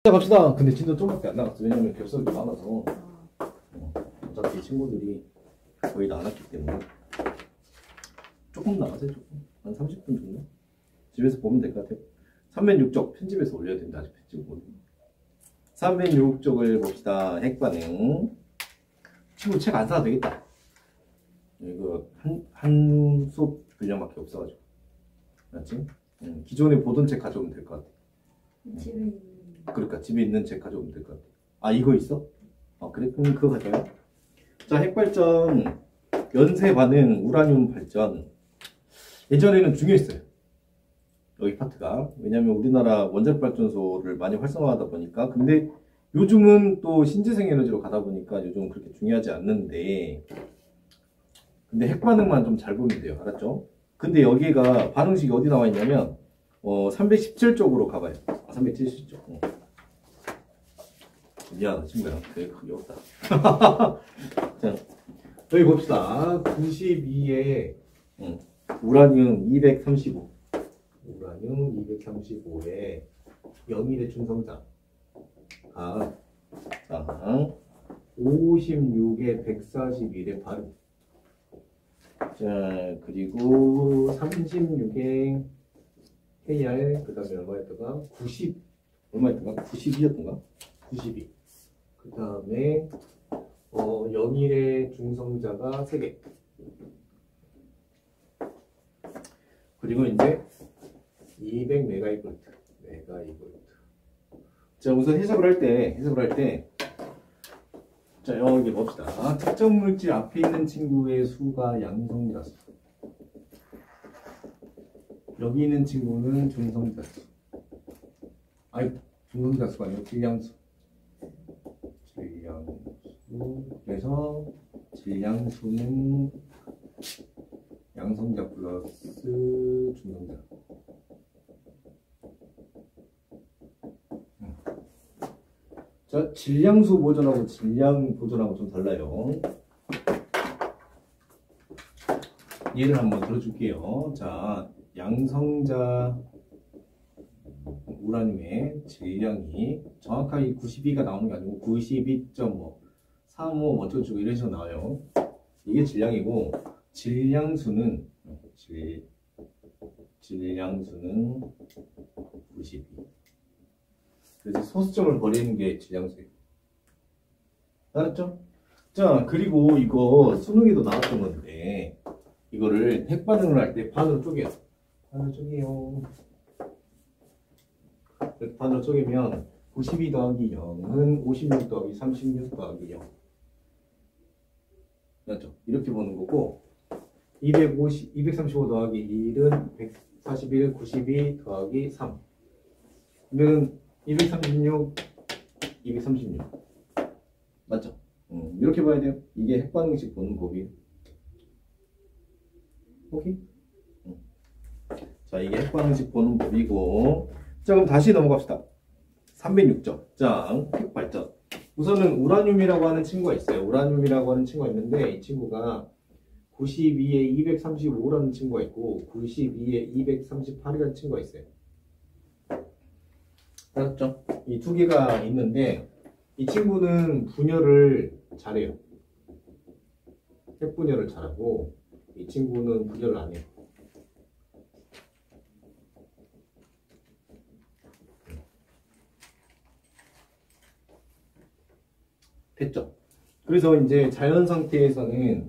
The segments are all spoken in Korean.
시작합시다. 근데 진도 좀밖에 안 나갔어. 왜냐면 겹석이 많아서 어차피 친구들이 거의 다 안 왔기 때문에 조금 나가세요. 조금 한 30분 정도 집에서 보면 될 것 같아요. 306쪽 편집해서 올려야 된다. 아직 편집 못. 306쪽을 봅시다. 핵반응. 친구 책 안 사도 되겠다. 이거 한 수업 분량밖에 없어가지고. 맞지? 기존에 보던 책 가져오면 될 것 같아. 집에 있는. 그러니까 집에 있는 책 가져오면 될 것 같아. 아, 이거 있어? 아, 그래? 그럼 그거 가져요. 자, 핵발전, 연쇄 반응, 우라늄 발전. 예전에는 중요했어요. 여기 파트가. 왜냐면 우리나라 원자력 발전소를 많이 활성화하다 보니까. 근데 요즘은 또 신재생 에너지로 가다 보니까 요즘은 그렇게 중요하지 않는데. 근데 핵 반응만 좀 잘 보면 돼요. 알았죠? 근데 여기가 반응식이 어디 나와 있냐면 317쪽으로 가봐요. 370쪽. 미안하다 친구야. 되게 크게 없다. 자, 여기 봅시다. 92에 우라늄 235. 우라늄 235에 영일의 중성자. 자, 56에 141의 발음. 자, 그리고 36에 KR, 그 다음에 얼마였던가? 90, 얼마였던가? 92였던가? 92. 그 다음에, 영일의 중성자가 3개. 그리고 이제, 200메가이볼트. 자, 우선 해석을 할 때, 자, 여기 봅시다. 특정 물질 앞에 있는 친구의 수가 양성자수. 여기 있는 친구는 중성자수. 아니, 중성자수가 아니고 질량수. 그래서 질량수는 양성자 플러스 중성자. 자, 질량수 보존하고 질량 보존하고 좀 달라요. 예를 한번 들어줄게요. 자, 양성자 우라늄의 질량이 정확하게 92가 나오는 게 아니고 92.5, 35 어쩌고 이런 식으로 나와요. 이게 질량이고 질량수는 92. 그래서 소수점을 버리는 게 질량수예요. 알았죠? 자, 그리고 이거 수능에도 나왔던 건데 이거를 핵반응을 할 때 반으로 쪼개요. 반으로 쪼개요. 반으로 쪼개면 92 더하기 0은 56 더하기 36 더하기 0. 맞죠? 이렇게 보는 거고 235 더하기 1은 141, 92 더하기 3. 그러면 236, 236. 맞죠? 이렇게 봐야 돼요. 이게 핵반응식 보는 법이에요. 오케이? 자, 이게 핵반응식 보는 법이고. 자, 그럼 다시 넘어갑시다. 306점. 자, 핵발전. 우선은 우라늄이라고 하는 친구가 있어요. 우라늄이라고 하는 친구가 있는데, 이 친구가 92에 235라는 친구가 있고, 92에 238이라는 친구가 있어요. 알았죠? 이 두 개가 있는데, 이 친구는 분열을 잘해요. 핵분열을 잘하고, 이 친구는 분열을 안 해요. 됐죠? 그래서 이제 자연 상태에서는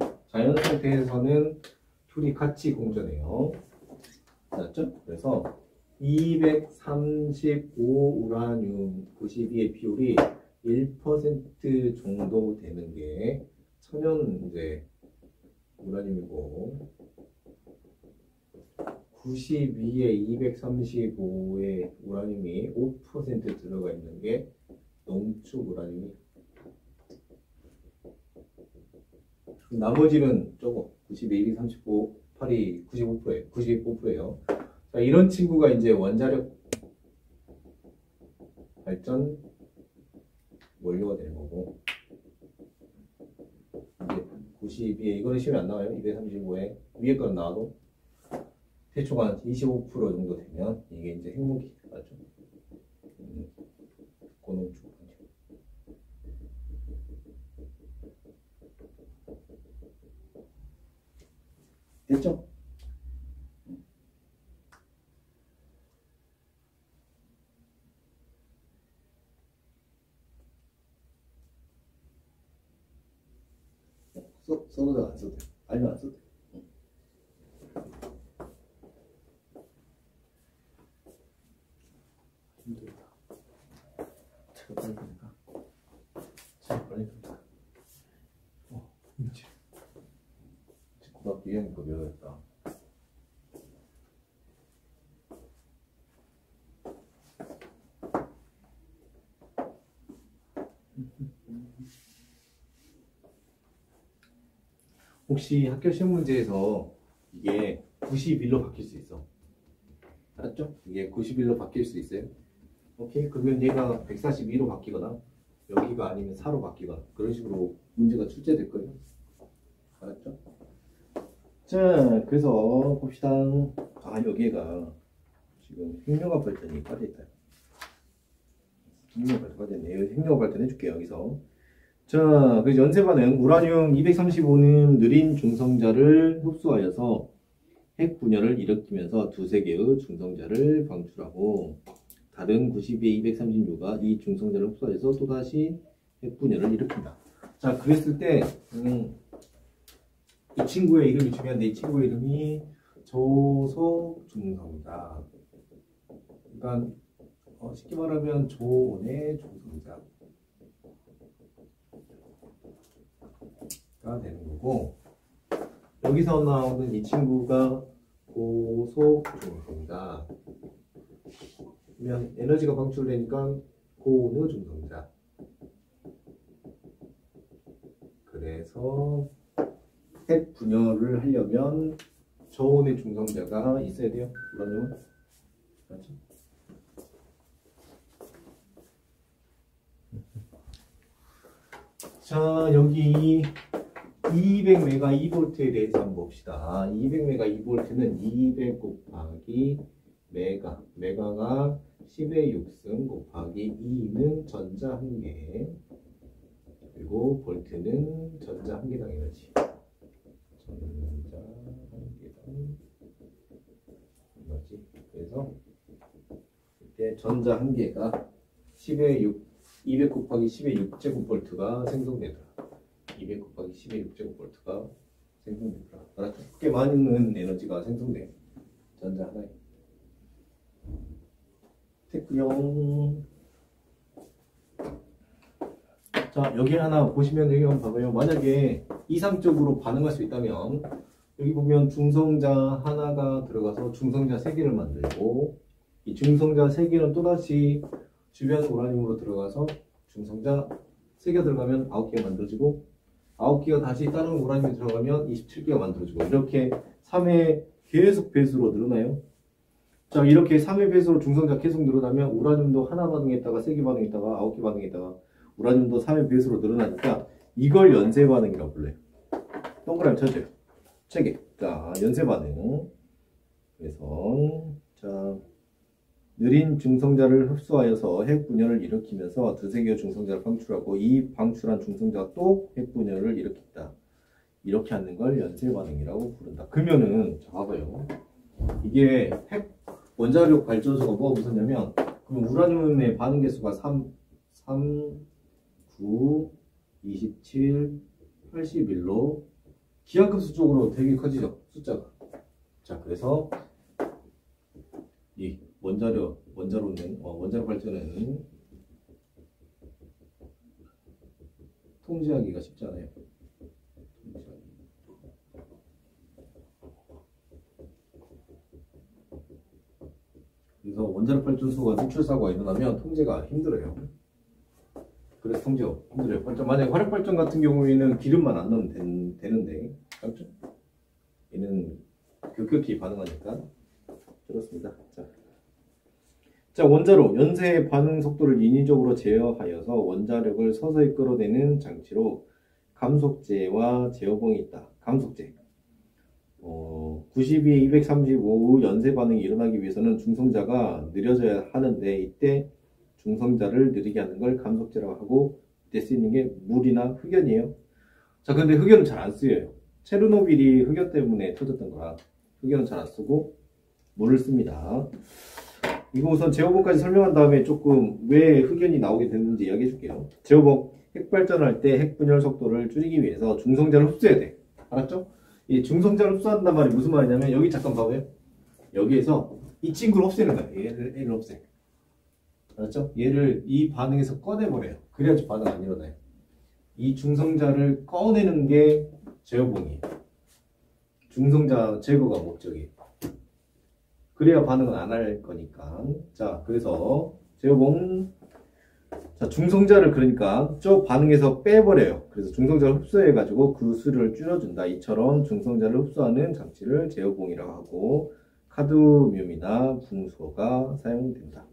둘이 같이 공존해요. 알았죠? 그래서 235 우라늄 92의 비율이 1% 정도 되는 게 천연 이제 우라늄이고 92에 235의 우라늄이 5% 들어가 있는 게 농축 우라늄이. 나머지는 조금 92, 235, 8이 95%예요. 95%예요. 자, 이런 친구가 이제 원자력 발전 원료가 되는 거고 이제 92에 이거는 시험에 안 나와요. 235에 위에 거는 나와도 대충 한 25% 정도 되면 이게 이제 핵무기 맞죠? 그 됐죠? 써도 돼, 안 써도 돼. 알면 안 써도 돼. 힘들다. 제가 빨리 가니까. 제가 빨리 가니까. 그렇지. 고등학교 2학년 거 배워야겠다. 혹시 학교 시험 문제에서 이게 91로 바뀔 수 있어. 알았죠? 이게 91로 바뀔 수 있어요. 오케이. 그러면 얘가 142로 바뀌거나 여기가 아니면 4로 바뀌거나 그런 식으로 문제가 출제될 거예요. 알았죠? 자, 그래서 봅시다. 아, 여기가 지금 핵융합 발전이 빠져있다. 핵융합 발전 빠져있네. 핵융합 발전 해줄게요, 여기서. 자, 그 연쇄 반응 우라늄 235는 느린 중성자를 흡수하여서 핵 분열을 일으키면서 두세 개의 중성자를 방출하고 다른 92의 236가 이 중성자를 흡수하여서 또다시 핵 분열을 일으킨다. 자, 그랬을 때 이 친구의 이름이 중요한데 이 친구의 이름이 조소 중성자. 그러니까 쉽게 말하면 조온의 중성자. 가 되는 거고 여기서 나오는 이 친구가 고속 중성자. 그러면 에너지가 방출되니까 고온의 중성자. 그래서 핵 분열을 하려면 저온의 중성자가 있어야 돼요. 우라늄은. 맞죠? 자, 여기 200메가 2볼트에 대해서 한번 봅시다. 200메가 2볼트는 200 곱하기 메가가 10의 6승 곱하기 2는 전자 1개 그리고 볼트는 전자 1개당 에너지. 전자 1개당 에너지. 그래서 이때 전자 1개가 10의 6 200 곱하기 10의 6제곱볼트가 생성되더라. 200 곱하기 10의 6제곱볼트가 생성되더라. 알았죠? 꽤 많은 에너지가 생성돼요. 전자 하나에. 됐고요. 자, 여기 하나 보시면 여기 한번 봐봐요. 만약에 이상적으로 반응할 수 있다면 여기 보면 중성자 하나가 들어가서 중성자 3개를 만들고 이 중성자 3개는 또다시 주변 우라늄으로 들어가서 중성자 3개 들어가면 9개가 만들어지고 9개가 다시 다른 우라늄이 들어가면 27개가 만들어지고 이렇게 3의 계속 배수로 늘어나요. 자, 이렇게 3의 배수로 중성자 계속 늘어나면 우라늄도 하나 반응했다가 3개 반응했다가 9개 반응했다가 우라늄도 3의 배수로 늘어나니까 이걸 연쇄 반응이라고 불러요. 동그라미 쳐줘요. 책에. 자, 연쇄 반응. 그래서 자, 느린 중성자를 흡수하여서 핵 분열을 일으키면서 두세 개의 중성자를 방출하고 이 방출한 중성자가 또 핵 분열을 일으킨다. 이렇게 하는 걸 연쇄 반응이라고 부른다. 그러면은 자, 봐봐요. 이게 핵 원자력 발전소가 뭐가 무섭냐면 그럼 우라늄의 반응 개수가 3, 9, 27, 81로 기하급수 쪽으로 되게 커지죠. 숫자가. 자, 그래서 이 원자력 발전은 통제하기가 쉽잖아요. 그래서 원자력 발전소가 누출사고가 일어나면 통제가 힘들어요. 그래서 통제가 힘들어요. 만약에 화력 발전 같은 경우에는 기름만 안 넣으면 되는데, 그렇죠? 얘는 급격히 반응하니까 그렇습니다. 자, 원자로 연쇄 반응 속도를 인위적으로 제어하여서 원자력을 서서히 끌어내는 장치로 감속제와 제어봉이 있다. 감속제. 92에 235 연쇄 반응이 일어나기 위해서는 중성자가 느려져야 하는데 이때 중성자를 느리게 하는 걸 감속제라고 하고 이때 쓰이는 게 물이나 흑연이에요. 자, 근데 흑연은 잘 안 쓰여요. 체르노빌이 흑연 때문에 터졌던 거라 흑연은 잘 안 쓰고 물을 씁니다. 이거 우선 제어봉까지 설명한 다음에 조금 왜 흑연이 나오게 됐는지 이야기해 줄게요. 제어봉 핵발전할 때 핵분열 속도를 줄이기 위해서 중성자를 흡수해야 돼. 알았죠? 이 중성자를 흡수한단 말이 무슨 말이냐면 여기 잠깐 봐봐요. 여기에서 이 친구를 없애는 거야. 얘를 없애. 알았죠? 얘를 이 반응에서 꺼내버려요. 그래야지 반응 안 일어나요. 이 중성자를 꺼내는 게 제어봉이에요. 중성자 제거가 목적이에요. 그래야 반응은 안 할 거니까. 자, 그래서 제어봉, 자, 중성자를 그러니까 저 반응에서 빼버려요. 그래서 중성자를 흡수해가지고 그 수를 줄여준다. 이처럼 중성자를 흡수하는 장치를 제어봉이라고 하고 카드뮴이나 붕소가 사용된다.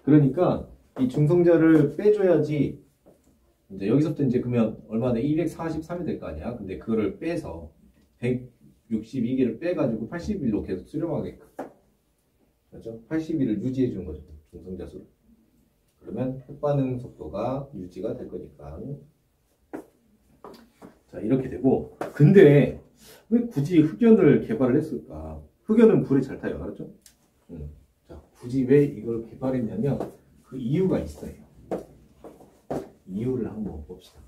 그러니까 이 중성자를 빼줘야지 이제 여기서부터 이제 그러면 얼마나 243이 될 거 아니야. 근데 그거를 빼서 162개를 빼가지고 81로 계속 수렴하게끔. 그렇죠? 81을 유지해 주는 거죠. 중성자 수를. 그러면 핵반응 속도가 유지가 될 거니까. 자, 이렇게 되고. 근데 왜 굳이 흑연을 개발을 했을까? 흑연은 불에 잘 타요. 알았죠? 자, 굳이 왜 이걸 개발했냐면 그 이유가 있어요. 이유를 한번 봅시다.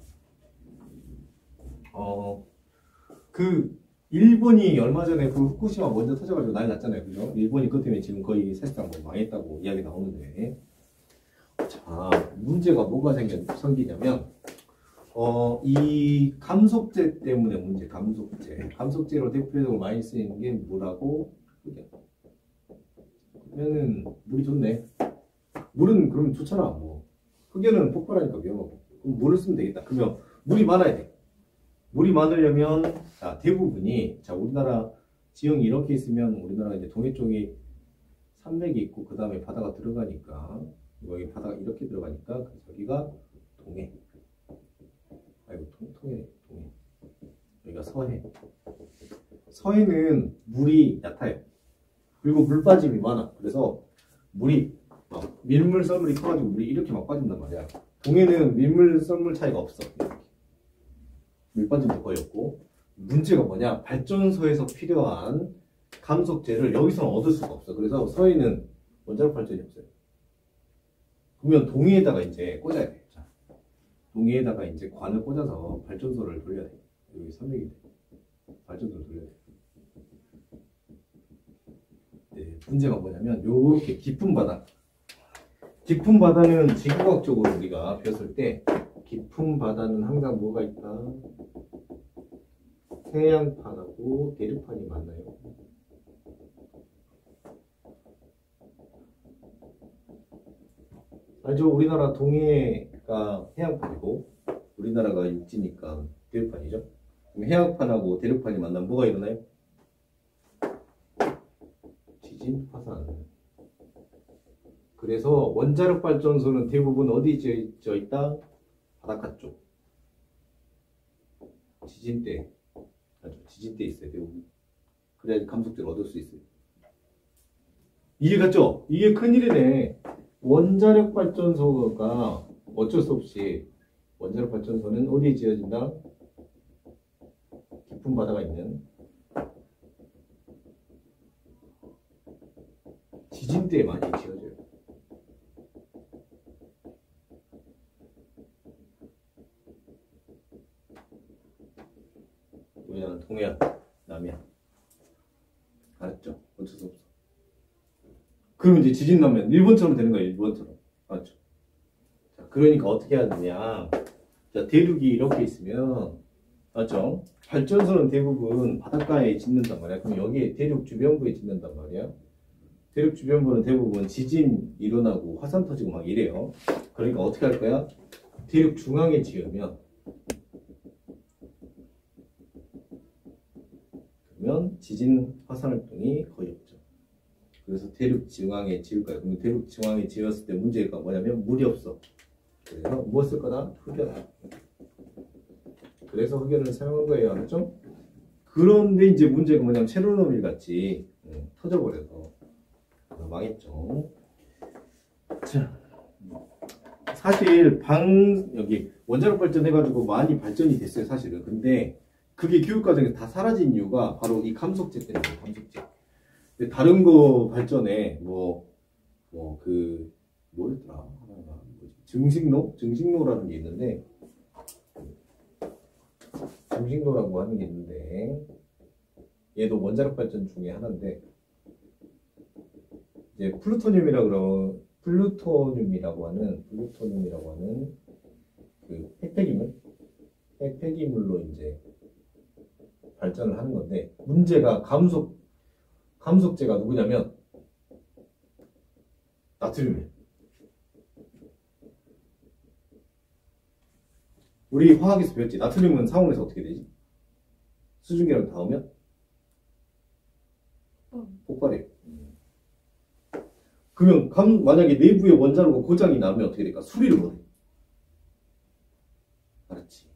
그 일본이 얼마 전에 그 후쿠시마 먼저 터져가지고 난리 났잖아요. 그죠? 일본이 그것 때문에 지금 거의 사실상 뭐 망했다고 이야기 나오는데. 자, 문제가 뭐가 생기냐면, 이 감속제 때문에 문제, 감속제. 감속제로 대표적으로 많이 쓰이는 게 물하고 흑연. 흑연은 물이 좋네. 물은 그럼 좋잖아. 뭐. 흑연은 폭발하니까 위험하고. 그럼 물을 쓰면 되겠다. 그러면 물이 많아야 돼. 물이 많으려면, 자, 대부분이, 자, 우리나라 지형이 이렇게 있으면 우리나라 이제 동해 쪽이 산맥이 있고, 그 다음에 바다가 들어가니까, 여기 바다가 이렇게 들어가니까, 여기가 동해. 아이고, 동해. 여기가 서해. 서해는 물이 얕아요. 그리고 물 빠짐이 많아. 그래서 물이 막 밀물 썰물이 커가지고 물이 이렇게 막 빠진단 말이야. 동해는 밀물 썰물 차이가 없어. 물 빠짐도 거의 없고. 문제가 뭐냐? 발전소에서 필요한 감속제를 여기서는 얻을 수가 없어. 그래서 서해는 원자력 발전이 없어요. 그러면 동해에다가 이제 꽂아야 돼. 자, 동해에다가 이제 관을 꽂아서 발전소를 돌려야 돼. 여기 산맥인데 발전소를 돌려야 돼. 네, 문제가 뭐냐면 요렇게 깊은 바다. 깊은 바다는 지구과학적으로 우리가 배웠을 때 깊은 바다는 항상 뭐가 있다? 해양판하고 대륙판이 만나요. 알죠? 우리나라 동해가 해양판이고 우리나라가 육지니까 대륙판이죠. 그럼 해양판하고 대륙판이 만나면 뭐가 일어나요? 지진, 화산. 그래서 원자력 발전소는 대부분 어디 지어져 있다? 바닷가 쪽. 지진대. 지진대 있어요, 대부분. 그래야지 감속제를 얻을 수 있어요. 이해 갔죠? 이게 큰일이네. 원자력 발전소가 어쩔 수 없이 원자력 발전소는 어디에 지어진다? 깊은 바다가 있는 지진대에 많이 지어져요. 우리나라는 동해안, 남해안. 알았죠? 어쩔 수 없어. 그럼 이제 지진 나면 일본처럼 되는 거예요. 일본처럼. 맞죠? 자, 그러니까 어떻게 해야 되냐. 자, 대륙이 이렇게 있으면, 맞죠? 발전소는 대부분 바닷가에 짓는단 말이야. 그럼 여기 대륙 주변부에 짓는단 말이야. 대륙 주변부는 대부분 지진 일어나고 화산 터지고 막 이래요. 그러니까 어떻게 할 거야? 대륙 중앙에 지으면, 그러면 지진 화산 활동이 거의 없죠. 그래서 대륙 중앙에 지을 거야. 그러면 대륙 중앙에 지었을 때 문제가 뭐냐면 물이 없어. 그래서 무엇을 거다? 흑연. 그래서 흑연을 사용한 거예요. 알았죠? 그런데 이제 문제가 뭐냐면 체르노빌 같이 터져버려서 망했죠. 자, 사실 여기 원자력 발전해가지고 많이 발전이 됐어요. 사실은. 근데 그게 교육 과정에서 다 사라진 이유가 바로 이 감속제 때문이에요. 감속제. 근데 다른 거 발전에 뭐였더라? 하나가 증식로라는 게 있는데 증식로라고 하는 게 있는데 얘도 원자력 발전 중에 하나인데 이제 플루토늄이라고 하는 그 핵폐기물로 이제 발전을 하는 건데 문제가 감속제가 누구냐면 나트륨이에요. 우리 화학에서 배웠지. 나트륨은 상온에서 어떻게 되지? 수증기랑 닿으면 폭발해요. 그러면 만약에 내부에 원자로가 고장이 나면 어떻게 될까? 수리를 못해. 알았지?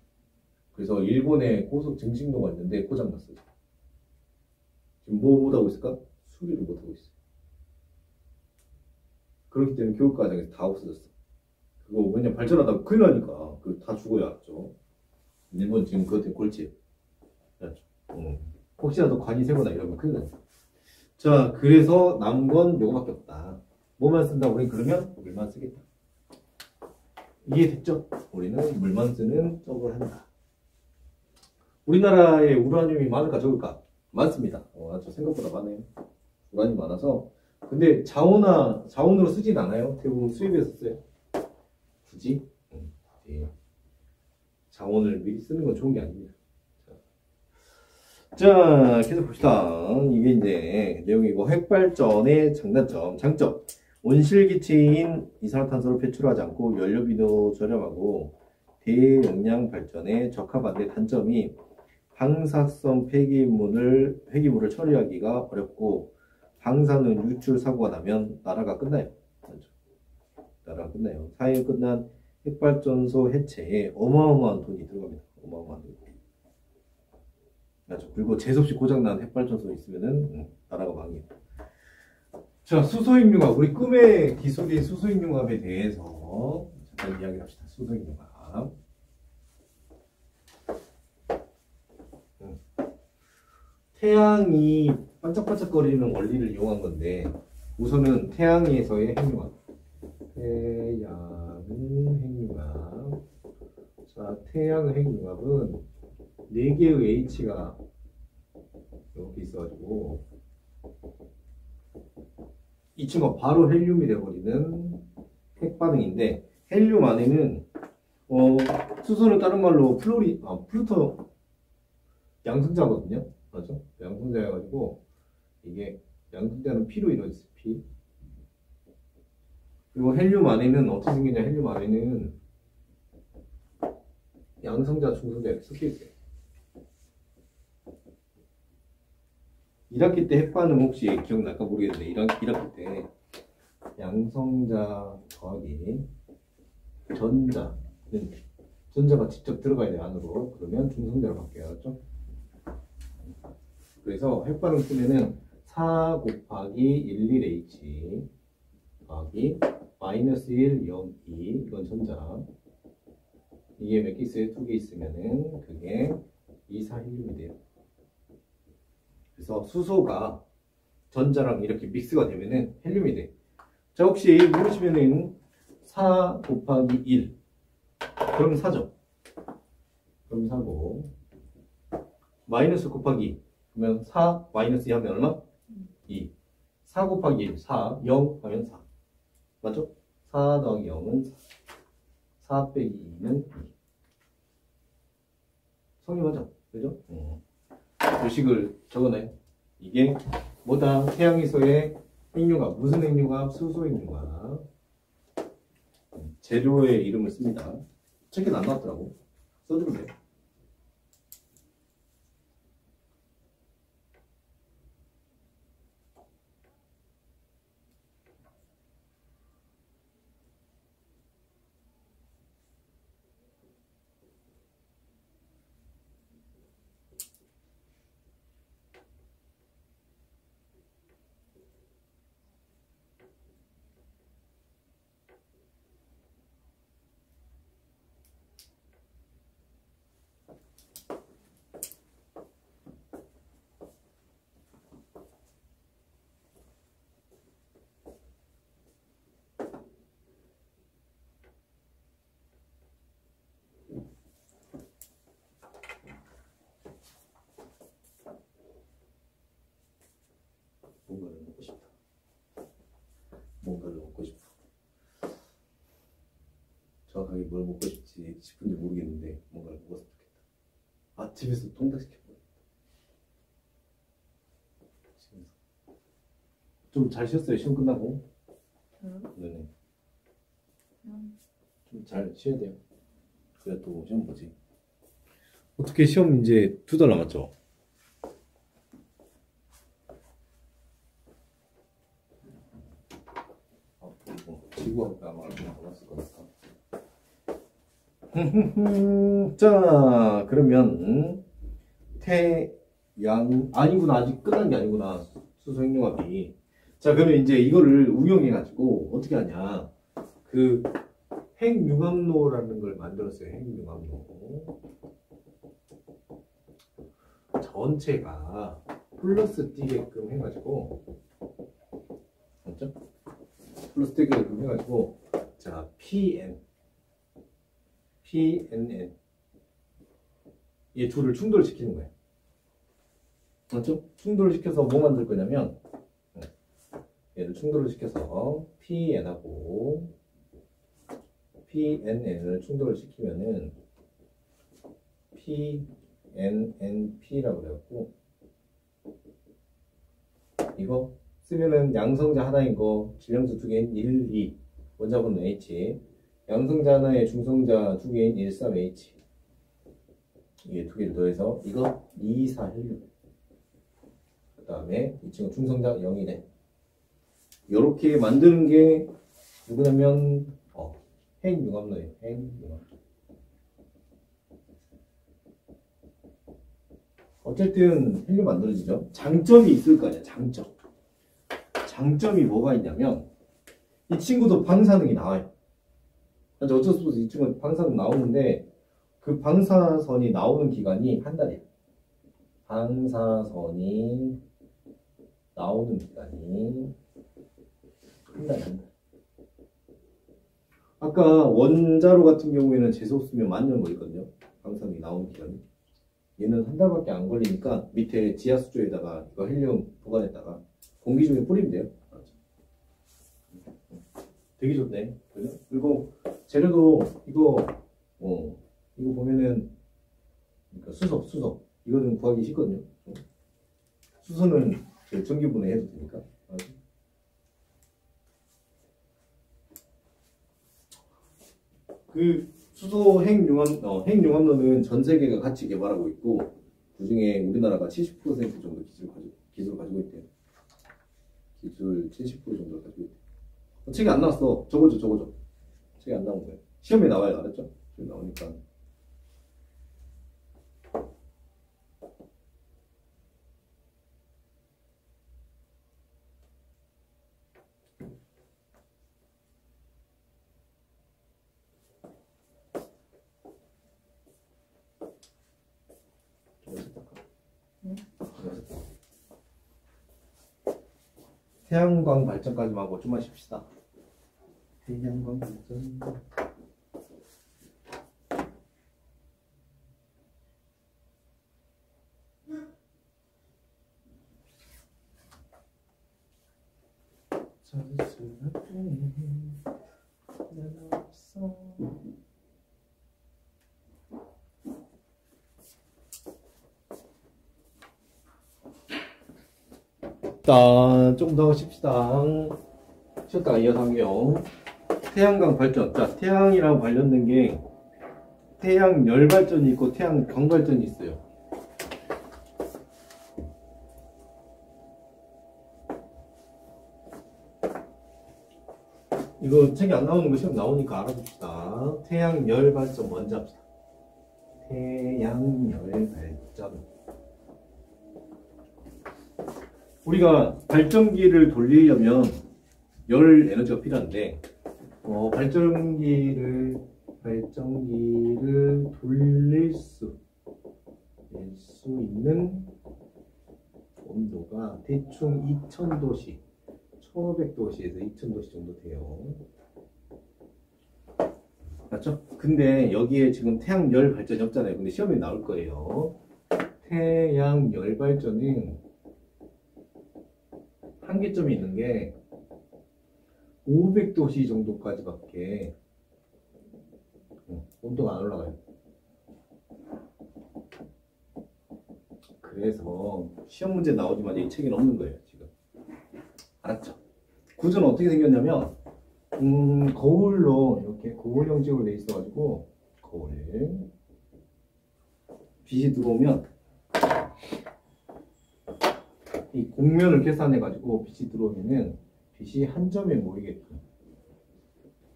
그래서 일본에 고속 증식로가 있는데 고장 났어요. 지금 뭐 못하고 있을까? 수리를 못하고 있어. 그렇기 때문에 교육 과정에서 다 없어졌어. 그거 왜냐면 발전하다가 큰일 나니까 그 다 죽어야 알았죠. 일본 지금 그것 때문에 골치에요. 알았죠? 혹시라도 관이 새거나 이러면 큰일 나니까. 자, 그래서 남은 건 요거밖에 없다. 뭐만 쓴다? 우리 그러면 물만 쓰겠다. 이해됐죠? 우리는 물만 쓰는 쪽을 한다. 우리나라에 우라늄이 많을까 적을까? 많습니다. 아주 생각보다 많아요. 우라늄이 많아서. 근데 자원으로 쓰진 않아요. 대부분 수입해서 써요. 굳이? 네. 자원을 미리 쓰는 건 좋은 게 아닙니다. 자, 계속 봅시다. 이게 이제 내용이고 핵발전의 장점. 온실기체인 이산화탄소를 배출하지 않고 연료비도 저렴하고 대용량 발전에 적합한데 단점이 방사성 폐기물을 처리하기가 어렵고 방사능 유출 사고가 나면 나라가 끝나요. 나라가 끝나요. 사회가 끝난 핵발전소 해체에 어마어마한 돈이 들어갑니다. 어마어마한 돈. 맞죠. 그리고 재수없이 고장난 핵발전소 있으면은 나라가 망해요. 자, 수소임융합. 우리 꿈의 기술인 수소임융합에 대해서 잠깐 이야기를 합시다. 수소임융합. 태양이 반짝반짝거리는 원리를 이용한 건데 우선은 태양에서의 핵융합. 태양의 핵융합. 자, 태양의 핵융합은 4개의 H가 이렇게 있어가지고 이 친구가 바로 헬륨이 되어버리는 핵반응인데 헬륨 안에는 수소는 다른 말로 플루토 양성자거든요. 맞죠? 양성자여가지고 이게 양성자는 P로 이루어졌어요. P. 그리고 헬륨 안에는 어떻게 생겼냐? 헬륨 안에는 양성자, 중성자 이렇게 섞여 있어요. 1학기 때 핵반응 혹시 기억날까 모르겠는데 1학기 때 양성자 더하기 전자가 직접 들어가야 돼요. 안으로. 그러면 중성자로 바뀌어요. 알았죠? 그래서 핵반응 쓰면은 4 곱하기 11H 더하기 마이너스 1, 0, 2 이건 전자. 이게 몇 개 있어요? 2개 있으면은 그게 2, 4 헬륨이 돼요. 그래서 수소가 전자랑 이렇게 믹스가 되면은 헬륨이 돼. 자, 혹시 모르시면은 4 곱하기 1 그럼 4죠. 그럼 4고 마이너스 곱하기 그러면 4 마이너스 2 하면 얼마? 2. 4 곱하기 1 4 0 하면 4 맞죠? 4 더하기 0은 4 4 빼기 2는 2 성이 맞아. 그죠? 주식을 적어놔요. 이게 뭐다? 태양에서의 핵융합. 무슨 핵융합? 수소 핵융합. 재료의 이름을 씁니다. 책에는 안 나왔더라고. 써주면 돼요. 정확하게 뭘 먹고 싶은지 모르겠는데 뭔가를 먹었으면 좋겠다. 아침에서 통닭시켜 먹었다. 좀 잘 쉬었어요, 시험 끝나고? 네. 좀 잘 쉬어야 돼요. 그래야 또 시험 보지. 어떻게 시험 이제 2달 남았죠? 지구학과 아마 좀 남았을 거니까. 자, 그러면 태양 아니구나, 아직 끝난 게 아니구나. 수소행용합이. 자, 그러면 이제 이거를 응용해 가지고 어떻게 하냐? 그 핵융합로라는 걸 만들었어요. 핵융합로. 전체가 플러스 띄게끔 해가지고, 맞죠? 플러스 띄게끔 해가지고, 자, PNN 이 둘을 충돌시키는 거예요. 맞죠? 충돌을 시켜서 뭐 만들 거냐면, 얘를 충돌을 시켜서 PN하고 PNN을 충돌을 시키면은 PNNP라고 그래갖고, 이거 쓰면은 양성자 하나인 거 질량수 두 개인 1, 2 원자번호 H, 양성자 하나에 중성자 두 개인 1, 3 H, 이게 두 개를 더해서 이거 2, 4 헬륨. 그 다음에 이 친구 중성자 0이네. 요렇게 만드는 게 누구냐면 핵융합로예요. 핵융합로. 어쨌든 헬륨 만들어지죠. 장점이 있을 거 아니야. 장점이 뭐가 있냐면 이 친구도 방사능이 나와요. 어쩔 수 없어 이 친구 방사능 나오는데 그 방사선이 나오는 기간이 한 달이에요. 방사선이 나오는 기간이 한 달. 아까 원자로 같은 경우에는 재수 없으면 만년 걸리거든요. 방사능이 나오는 기간이. 얘는 한 달밖에 안 걸리니까 밑에 지하수조에다가 이거 헬륨 보관했다가 공기 중에 뿌리면 돼요. 되게 좋네. 그죠? 그리고 재료도 이거 보면은 그러니까 수소 이거는 구하기 쉽거든요. 수소는 전기분해 해도 되니까. 그 수소 핵융합로는 전 세계가 같이 개발하고 있고 그 중에 우리나라가 70% 정도 기술을 가지고 있대요. 기술 70% 정도 가지고 있대요. 책이 안 나왔어. 적어줘. 책이 안 나온 거예요. 시험에 나와요, 알았죠? 시험에 나오니까. 태양광 발전까지만 하고 좀만 쉽시다. 태양광 발전. 자, 조금 더 쉽시다. 쉬었다가 이어서 할게요. 태양광 발전. 자, 태양이랑 관련된 게 태양 열 발전이 있고 태양 광 발전이 있어요. 이거 책이 안 나오는 거 시험 나오니까 알아둡시다. 태양 열 발전 먼저 합시다. 태양 열 발전. 우리가 발전기를 돌리려면 열 에너지가 필요한데 발전기를 돌릴 수 있는 온도가 대충 2000도씨, 1500도씨에서 2000도씨 정도 돼요. 맞죠? 근데 여기에 지금 태양 열 발전이 없잖아요. 근데 시험에 나올 거예요. 태양 열 발전은 한계점이 있는 게 500도씨 정도까지밖에 온도가 안 올라가요. 그래서 시험 문제 나오지만 이 책에는 없는 거예요, 지금. 알았죠? 구조는 어떻게 생겼냐면, 거울로 이렇게 거울 형식으로 돼 있어가지고, 거울에 빛이 들어오면, 이 곡면을 계산해가지고 빛이 들어오면은 빛이 한 점에 모이게끔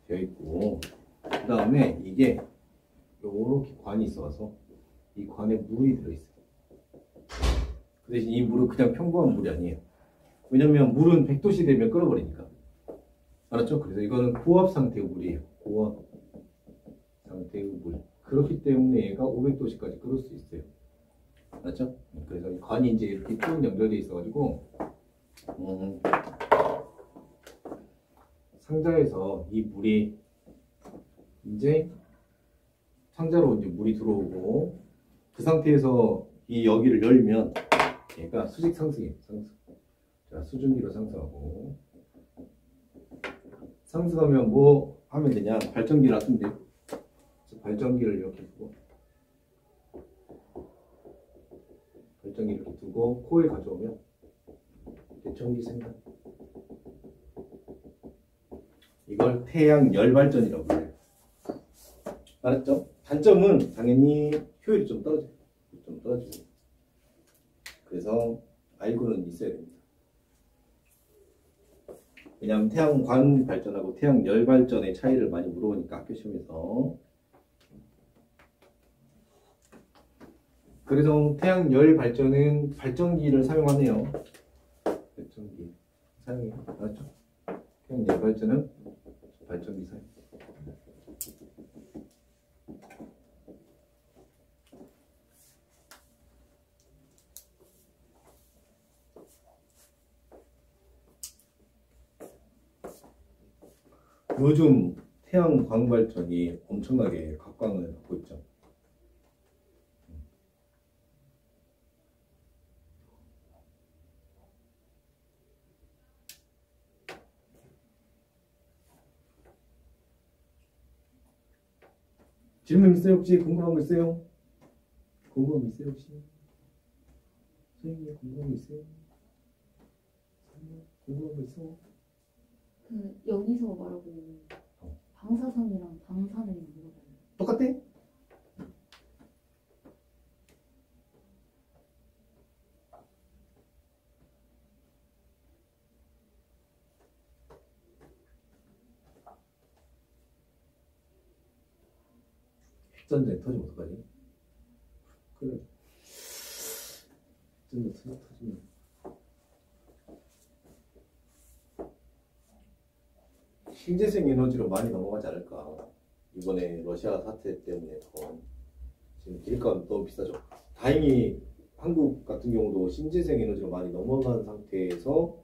되어 있고, 그 다음에 이게 요렇게 관이 있어서 이 관에 물이 들어있어요. 그 대신 이 물은 그냥 평범한 물이 아니에요. 왜냐면 물은 100도씨 되면 끓어버리니까. 알았죠? 그래서 이거는 고압 상태의 물이에요. 고압 상태의 물. 그렇기 때문에 얘가 500도씨까지 끓을 수 있어요. 알았죠? 그래서 이 관이 이제 이렇게 쭉 연결되어 있어가지고, 상자에서 이 물이 이제 상자로 이제 물이 들어오고, 그 상태에서 이 여기를 열면 얘가 수직 상승이에요. 상승. 자, 수증기로 상승하고, 상승하면 뭐 하면 되냐? 발전기 놔둔대. 발전기를 이렇게 두고, 발전기 이렇게 두고 코에 가져오면 대청기 생각. 이걸 태양 열발전이라고 해요. 알았죠? 단점은 당연히 효율이 좀 떨어져요. 좀 떨어지고. 그래서 알고는 있어야 됩니다. 왜냐하면 태양광 발전하고 태양 열 발전의 차이를 많이 물어보니까 학교 시험에서. 그래서 태양 열 발전은 발전기를 사용하네요. 발전기 사용해요. 알았죠? 태양 열 발전은 발전기 사용. 요즘 태양광 발전이 엄청나게 각광을 받고 있죠. 질문 있어요? 혹시 궁금한 거 있어요? 궁금한 거 있어요? 혹시? 선생님 궁금한 거 있어요? 궁금한 거 있어? 그 여기서 말하고 방사선이랑 방사능이 뭐가 달라요? 똑같대? 핵전쟁 터지면 어떡하지? 그래. 핵전쟁 터지면 신재생 에너지로 많이 넘어가지 않을까. 이번에 러시아 사태 때문에 더 지금 기름값 너무 비싸죠. 다행히 한국 같은 경우도 신재생 에너지로 많이 넘어간 상태에서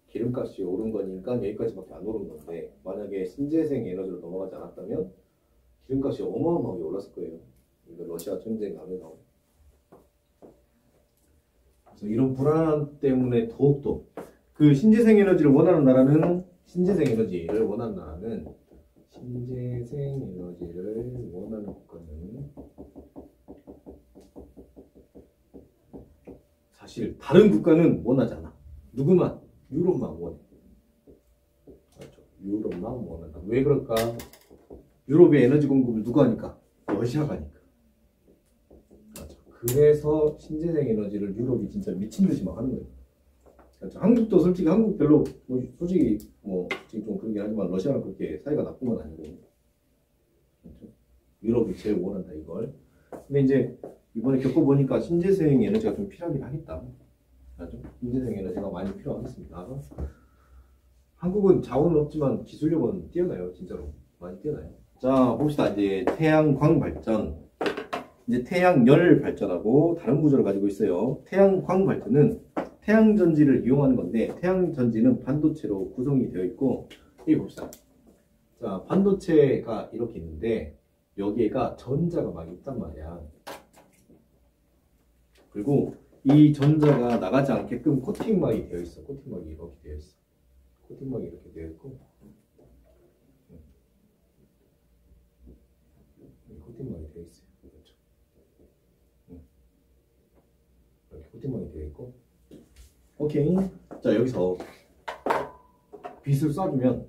기름값이 오른 거니까 여기까지밖에 안 오른 건데, 만약에 신재생 에너지로 넘어가지 않았다면 기름값이 어마어마하게 올랐을 거예요. 이거 러시아 전쟁 하면서. 그래서 이런 불안 때문에 더욱더 그 신재생 에너지를 원하는 나라는 신재생 에너지를 원하는 국가는 사실 다른 국가는 원하지 않아. 누구만? 유럽만 원해. 그렇죠. 유럽만 원한다. 왜 그럴까? 유럽의 에너지 공급을 누가 하니까? 러시아가 하니까. 맞아. 그래서 신재생 에너지를 유럽이 진짜 미친 듯이 막 하는 거예요. 그렇죠. 한국도 솔직히 한국 별로 솔직히 좀 그러긴 하지만 러시아랑 그렇게 사이가 나쁜 건 아니고. 그렇죠. 유럽이 제일 원한다 이걸. 근데 이제 이번에 겪어보니까 신재생 에너지가 좀 필요하긴 하겠다. 맞죠? 신재생 에너지가 많이 필요하겠습니다. 한국은 자원은 없지만 기술력은 뛰어나요. 진짜로 많이 뛰어나요. 자, 봅시다. 이제 태양광 발전, 이제 태양열 발전하고 다른 구조를 가지고 있어요. 태양광 발전은 태양전지를 이용하는 건데, 태양전지는 반도체로 구성이 되어 있고, 여기 봅시다. 자, 반도체가 이렇게 있는데 여기에가 전자가 막 있단 말이야. 그리고 이 전자가 나가지 않게끔 코팅막이 되어 있어. 코팅막이 이렇게 되어 있어. 코팅막이 이렇게 되어 있고, 있어요. 그렇죠. 이렇게 코팅망이 되어 있고. 오케이. 자, 여기서 빗을 쏴주면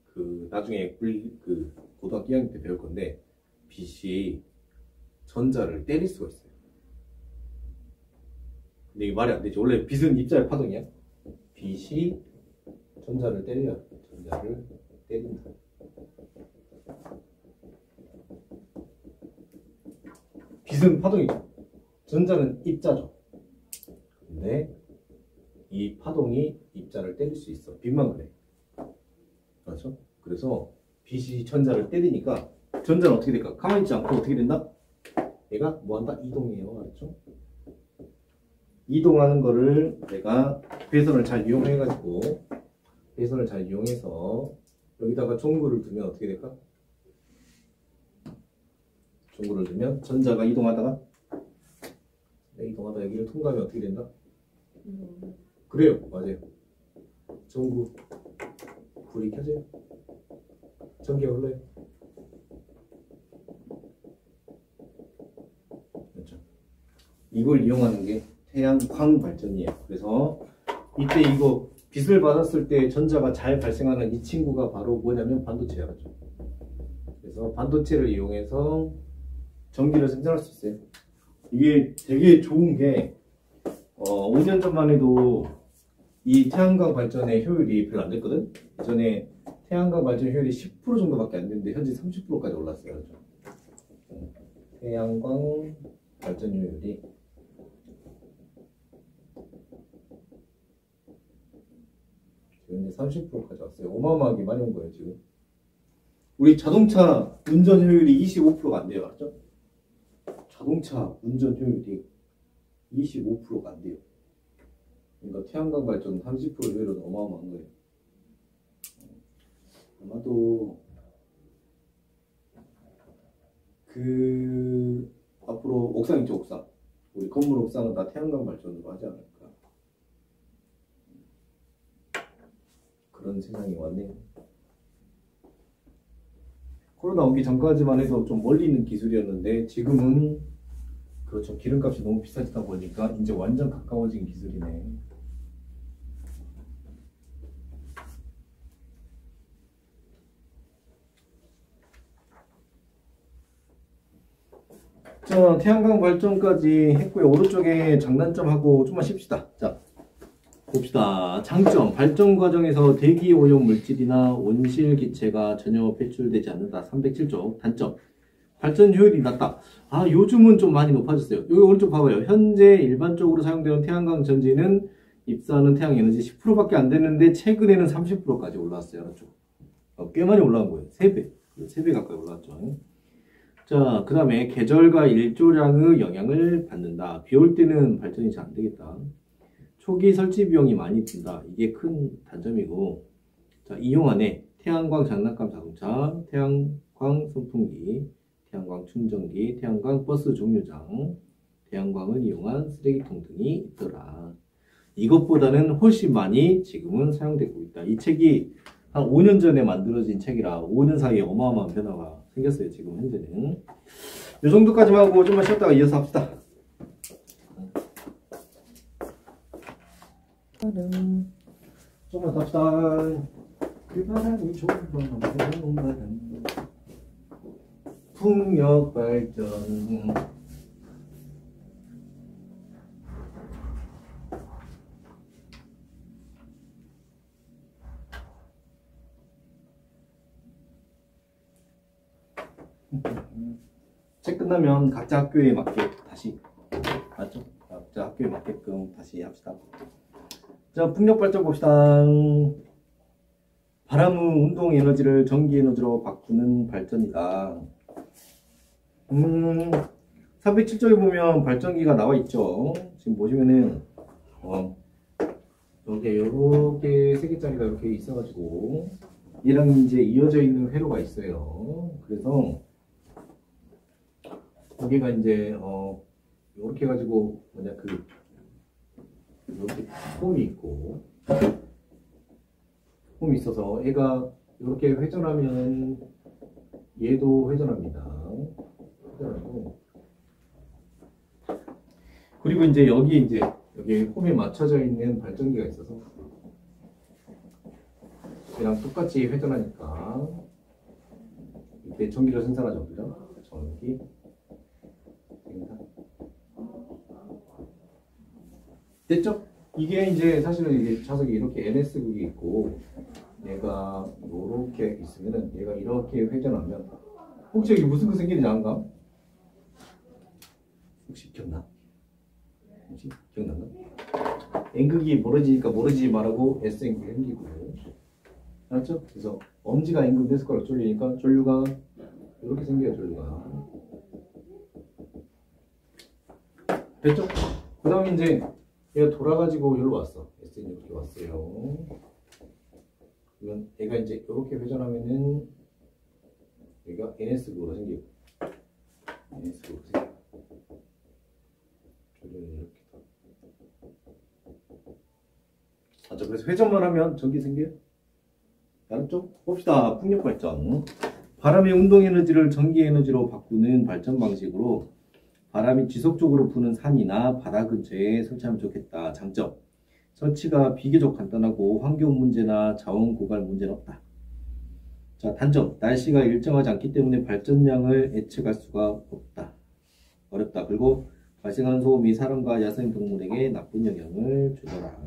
그 나중에 그 고등학교 2학년 때 배울 건데 빗이 전자를 때릴 수가 있어요. 근데 이게 말이 안 되지. 원래 빗은 입자의 파동이야. 빗이 전자를 때린다. 빗은 파동이죠. 전자는 입자죠. 근데 이 파동이 입자를 때릴 수 있어. 빗만 그래. 그렇죠? 그래서 빛이 전자를 때리니까 전자는 어떻게 될까? 가만히 있지 않고 어떻게 된다? 얘가 뭐한다? 이동해요. 알았죠? 이동하는 거를 내가 배선을 잘 이용해가지고 배선을 잘 이용해서 여기다가 종구를 두면 어떻게 될까? 종구를 두면 전자가 이동하다가 여기를 통과하면 어떻게 된다? 그래요. 맞아요. 종구 불이 켜져요. 전기가 흘러요. 그렇죠. 이걸 이용하는 게 태양광 발전이에요. 그래서 이때 이거 빛을 받았을 때 전자가 잘 발생하는 이 친구가 바로 뭐냐면 반도체예요. 그렇죠? 그래서 반도체를 이용해서 전기를 생산할 수 있어요. 이게 되게 좋은 게 5년 전만 해도 이 태양광 발전의 효율이 별로 안 됐거든. 예전에 태양광 발전 효율이 10% 정도밖에 안 됐는데 현재 30%까지 올랐어요. 그렇죠? 태양광 발전 효율이 현재 30%까지 왔어요. 어마어마하게 많이 온 거예요 지금. 우리 자동차 운전 효율이 25%가 안 돼요. 알았죠? 자동차 운전 효율이 25%가 안 돼요. 그러니까 태양광 발전 30% 효율은 어마어마한 거예요. 아마도 그 앞으로 옥상 있죠, 옥상. 우리 건물 옥상은 다 태양광 발전으로 하지 않을까. 그런 세상이 왔네요. 코로나 오기 전까지만 해도 좀 멀리 있는 기술이었는데 지금은 그렇죠. 기름값이 너무 비싸지다 보니까 이제 완전 가까워진 기술이네. 자, 태양광 발전까지 했고요. 오른쪽에 장단점하고 좀만 쉽시다. 자, 봅시다. 장점, 발전 과정에서 대기 오염 물질이나 온실 기체가 전혀 배출되지 않는다. 307쪽. 단점, 발전 효율이 낮다. 아, 요즘은 좀 많이 높아졌어요. 여기 오른쪽 봐봐요. 현재 일반적으로 사용되는 태양광 전지는 입사하는 태양 에너지 10%밖에 안 되는데 최근에는 30%까지 올라왔어요. 그렇죠? 꽤 많이 올라온 거예요. 3배. 3배 가까이 올라왔죠. 자, 그 다음에 계절과 일조량의 영향을 받는다. 비 올 때는 발전이 잘 안 되겠다. 초기 설치 비용이 많이 든다. 이게 큰 단점이고. 자, 이용안에 태양광 장난감 자동차, 태양광 선풍기, 태양광 충전기, 태양광 버스 종류장, 태양광을 이용한 쓰레기통 등이 있더라. 이것보다는 훨씬 많이 지금은 사용되고 있다. 이 책이 한 5년 전에 만들어진 책이라 5년 사이에 어마어마한 변화가 생겼어요. 지금 현재는. 이 정도까지만 하고 좀만 쉬었다가 이어서 합시다. 좀만 더 합시다. 그 바람이 좋은 바람 풍력 발전. 책 끝나면 각자 학교에 맞게 다시, 맞죠? 각자 학교에 맞게끔 다시 합시다. 자, 풍력 발전 봅시다. 바람의 운동 에너지를 전기 에너지로 바꾸는 발전이다. 307쪽에 보면 발전기가 나와 있죠. 지금 보시면은 요렇게 3개짜리가 이렇게 있어가지고 얘랑 이제 이어져 있는 회로가 있어요. 그래서 여기가 이제 이렇게 해가지고 뭐냐 이렇게 폼이 있고 폼이 있어서 얘가 이렇게 회전하면 얘도 회전합니다. 회전하고. 그리고 이제 여기 홈에 맞춰져 있는 발전기가 있어서 얘랑 똑같이 회전하니까 이때 전기를 생산하죠. 그죠? 전기. 됐죠? 이게 이제 사실은 이게 자석이 이렇게 NS극이 있고 얘가 이렇게 있으면은 얘가 이렇게 회전하면 혹시 여기 무슨 거 생기는지 아는가? 혹시 기억나? 혹시 기억나나? N극이 멀어지니까 멀어지지 말라고 SN극이 생기고 알았죠? 그래서 엄지가 N극 S가로 졸리니까 전류가 이렇게 생겨요. 전류가 됐죠? 그 다음에 이제 얘가 돌아가지고 여기로 왔어. S는 이렇게 왔어요. 그러면 얘가 이제 이렇게 회전하면은 여기가 NS극으로 생기고 NS극으로 생기고 전류는 이렇게 맞죠? 그래서 회전만 하면 전기 생겨요. 알았죠? 봅시다. 풍력 발전. 바람의 운동 에너지를 전기 에너지로 바꾸는 발전 방식으로 바람이 지속적으로 부는 산이나 바다 근처에 설치하면 좋겠다. 장점. 설치가 비교적 간단하고 환경 문제나 자원 고갈 문제는 없다. 자, 단점. 날씨가 일정하지 않기 때문에 발전량을 예측할 수가 없다. 어렵다. 그리고 발생하는 소음이 사람과 야생 동물에게 나쁜 영향을 주더라.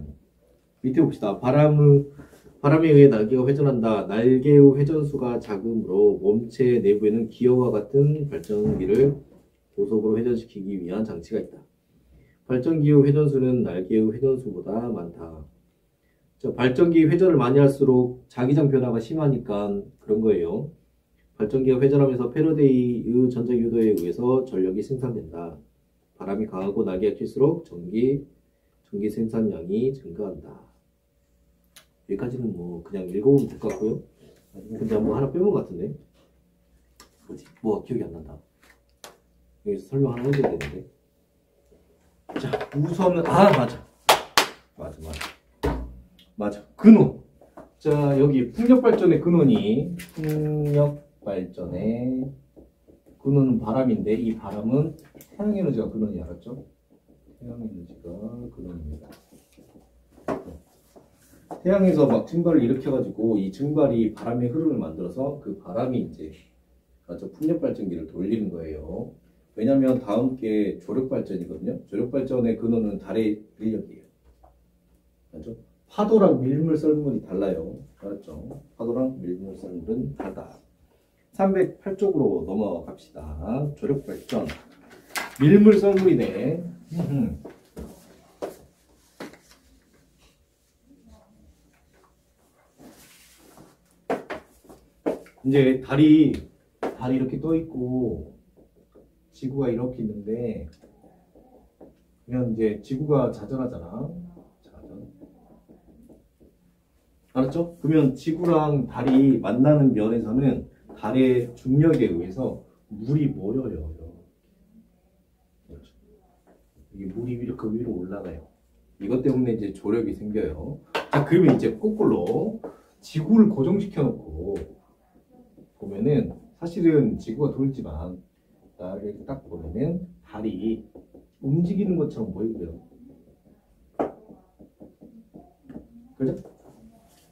밑에 봅시다. 바람에 의해 날개가 회전한다. 날개의 회전수가 작으므로 몸체 내부에는 기어와 같은 발전기를 고속으로 회전시키기 위한 장치가 있다. 발전기의 회전수는 날개의 회전수보다 많다. 발전기 회전을 많이 할수록 자기장 변화가 심하니까 그런 거예요. 발전기가 회전하면서 패러데이의 전자 유도에 의해서 전력이 생산된다. 바람이 강하고 날개가 클수록 전기 생산량이 증가한다. 여기까지는 뭐 그냥 읽어보면 될 것 같고요. 근데 뭐 하나 빼본 것 같은데. 뭐지? 뭐 기억이 안 난다. 여기서 설명 하나 해줘야 되는데. 자, 우선은 맞아. 근원. 자, 여기 풍력발전의 근원이 근원은 바람인데 이 바람은 태양에너지가 근원이 알았죠? 태양에너지가 근원입니다. 태양에서 막 증발을 일으켜가지고 이 증발이 바람의 흐름을 만들어서 그 바람이 이제 풍력발전기를 돌리는 거예요. 왜냐면 다음 게 조력발전이거든요. 조력발전의 근원은 달의 인력이에요. 맞죠? 파도랑 밀물 썰물이 달라요. 알았죠? 파도랑 밀물 썰물은 다르다. 308쪽으로 넘어갑시다. 조력발전. 밀물 썰물이네. 이제 달이 이렇게 떠 있고 지구가 이렇게 있는데 그냥 이제 지구가 자전하잖아. 자전. 알았죠? 그러면 지구랑 달이 만나는 면에서는 달의 중력에 의해서 물이 모여요. 그렇죠? 이게 물이 이렇게 위로 올라가요. 이것 때문에 이제 조력이 생겨요. 자, 그러면 이제 거꾸로 지구를 고정시켜 놓고 보면은 사실은 지구가 돌지만 나를 딱 보면은 달이 움직이는 것처럼 보이고요. 그죠?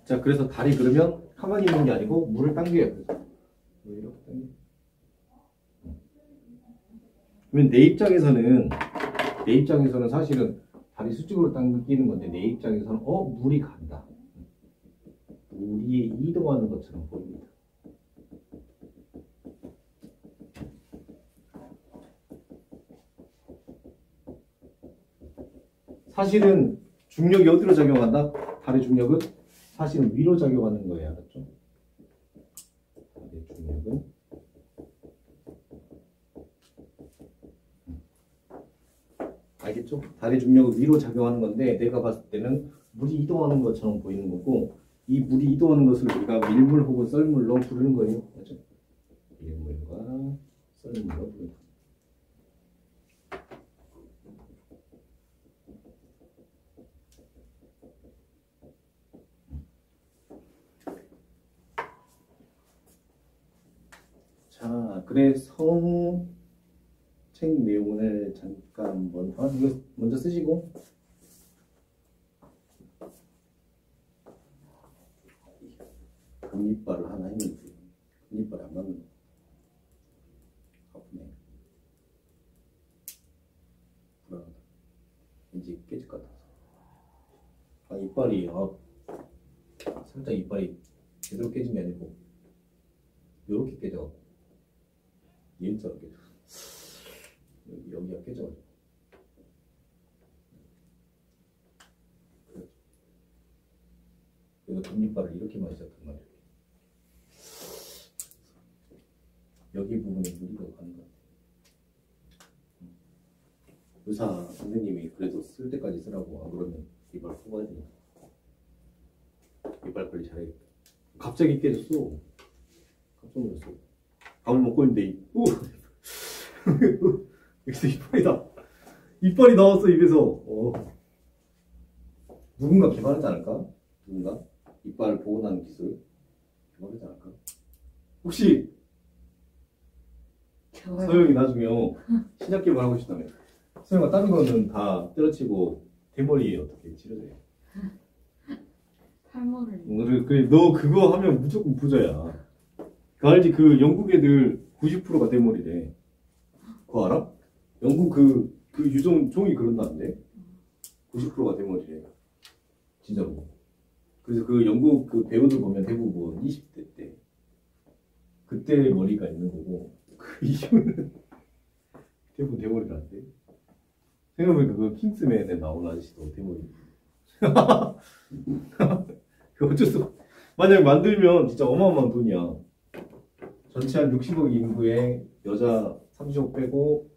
자, 그래서 달이 그러면 가만히 있는 게 아니고 물을 당겨요. 그래서 이렇게 당겨. 그러면 내 입장에서는 사실은 달이 수직으로 당기는 건데 내 입장에서는 물이 간다. 물이 이동하는 것처럼 보입니다. 사실은 중력이 어디로 작용한다? 달의 중력은 사실은 위로 작용하는 거예요. 알았죠? 달의 중력은 알겠죠? 달의 중력은 위로 작용하는 건데 내가 봤을 때는 물이 이동하는 것처럼 보이는 거고 이 물이 이동하는 것을 우리가 밀물 혹은 썰물로 부르는 거예요. 그렇죠? 밀물과 썰물로 부른다. 자, 그래서 책 내용을 잠깐 이거 먼저 쓰시고. 금이빨을 하나 했는데 금이빨이 안 맞는 아프네. 불안하다. 왠지 깨질 것 같아서. 아, 이빨이 살짝 이빨이 제대로 깨진 게 아니고 요렇게 깨져가지고 N자로 깨져. 여기가 깨져가지고. 그래서 금이빨을 이렇게 많이 잤단 말이야. 여기 부분에 무리가 가는 것 같아요. 의사 선생님이 그래도 쓸 때까지 쓰라고, 안 그러면 이빨 뽑아야 되니까. 이빨 관리 잘해야겠다. 갑자기 깨졌어. 깜짝 놀랐어. 밥을 먹고 있는데 여기서 이빨이 나왔어, 입에서. 누군가 개발하지 않을까? 누군가? 이빨 복원하는 기술 개발하지 않을까? 혹시 서영이 나중에 신약 개발하고 싶다며. 서영아, 다른 거는 다 때려치고 대머리 어떻게 치료해? 탈모를. 그래, 너 그거 하면 무조건 부자야. 그 알지? 그 영국 애들 90%가 대머리래. 그거 알아? 영국 그 유종이 그런다는데 90%가 대머리래. 진짜로. 그래서 그 영국 그 배우들 보면 대부분 20대 때 그때 머리가 있는 거고, 그 이후는 대부분 대머리라는데. 생각해보니까 그 킹스맨에 나오는 아저씨도 대머리. 그 어쩔 수 없어. 만약 만들면 진짜 어마어마한 돈이야. 전체 한 60억 인구에 여자 30억 빼고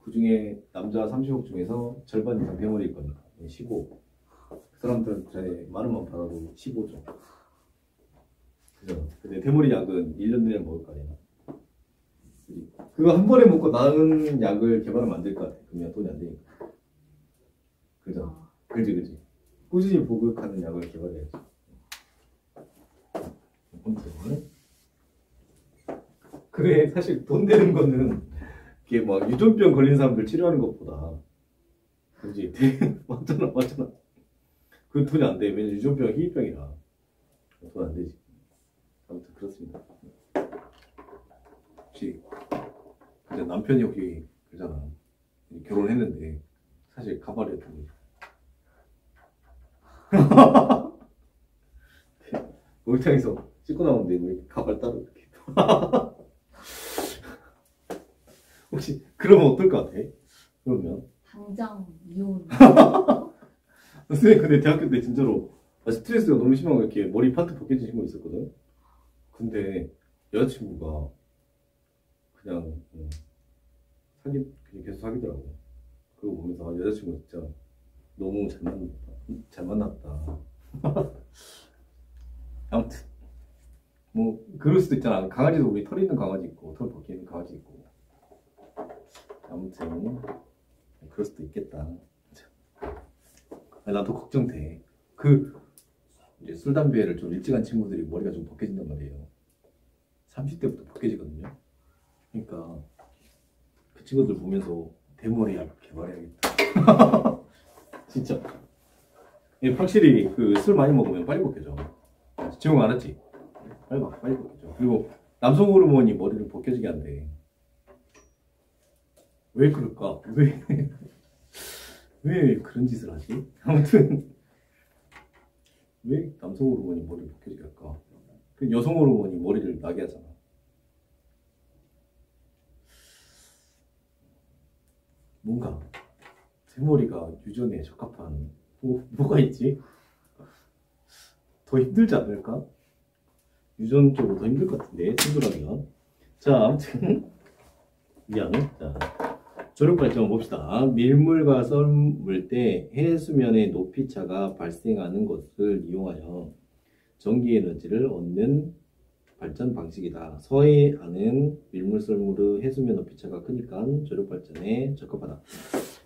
그 중에 남자 30억 중에서 절반 이상 대머리일 거니까 15. 그 사람들한테 만 원만 받아도 15죠. 그죠? 근데 대머리 약은 1년 내내 먹을 거 아니야. 그거 한 번에 먹고 나은 약을 개발하면 안 될 것 같아. 그러면 돈이 안 되니까. 그죠? 그지. 꾸준히 보급하는 약을 개발해야지. 그래, 사실 돈 되는 거는 이게 막 유전병 걸린 사람들 치료하는 것보다, 그지? 맞잖아. 그 돈이 안 돼. 왜냐면 유전병 희귀병이라 돈 안 되지. 아무튼 그렇습니다. 혹시 이제 남편이 혹시 그러잖아. 결혼했는데 사실 가발이었던 거지. 목욕탕에서 씻고 나오는데 왜 가발 따로 이렇게. 혹시 그러면 어떨 것 같아? 그러면 당장 이혼. 선생님, 근데 대학교 때 진짜로 스트레스가 너무 심하고 이렇게 머리 파트 벗겨진 친구 있었거든. 근데 여자친구가 그냥 그냥 계속 사귀더라고. 그거 보면서 여자친구 진짜 너무 잘 만났다. 아무튼 뭐 그럴 수도 있잖아. 강아지도 우리 털 있는 강아지 있고 털 벗기는 강아지 있고. 아무튼 그럴 수도 있겠다. 나도 걱정돼. 이제 술 담배를 좀 일찍 한 친구들이 머리가 좀 벗겨진단 말이에요. 30대부터 벗겨지거든요. 그러니까 그 친구들 보면서 대머리 약 개발해야겠다. 진짜. 확실히 그 술 많이 먹으면 빨리 벗겨져. 지용 알았지? 빨리 벗겨져. 그리고 남성 호르몬이 머리를 벗겨지게 한대. 왜 그럴까? 왜 그런 짓을 하지? 아무튼 왜 남성 호르몬이 머리를 벗겨지게 할까? 그 여성 호르몬이 머리를 나게 하잖아. 뭔가 대머리가 유전에 적합한 뭐가 있지? 더 힘들지 않을까? 유전 쪽으로 더 힘들 것 같은데, 친구라면. 자, 아무튼 미안해. 자, 조력 발전 봅시다. 밀물과 썰물 때 해수면의 높이 차가 발생하는 것을 이용하여 전기 에너지를 얻는 발전 방식이다. 서해안은 밀물 썰물의 해수면 높이 차가 크니까 조력 발전에 적합하다.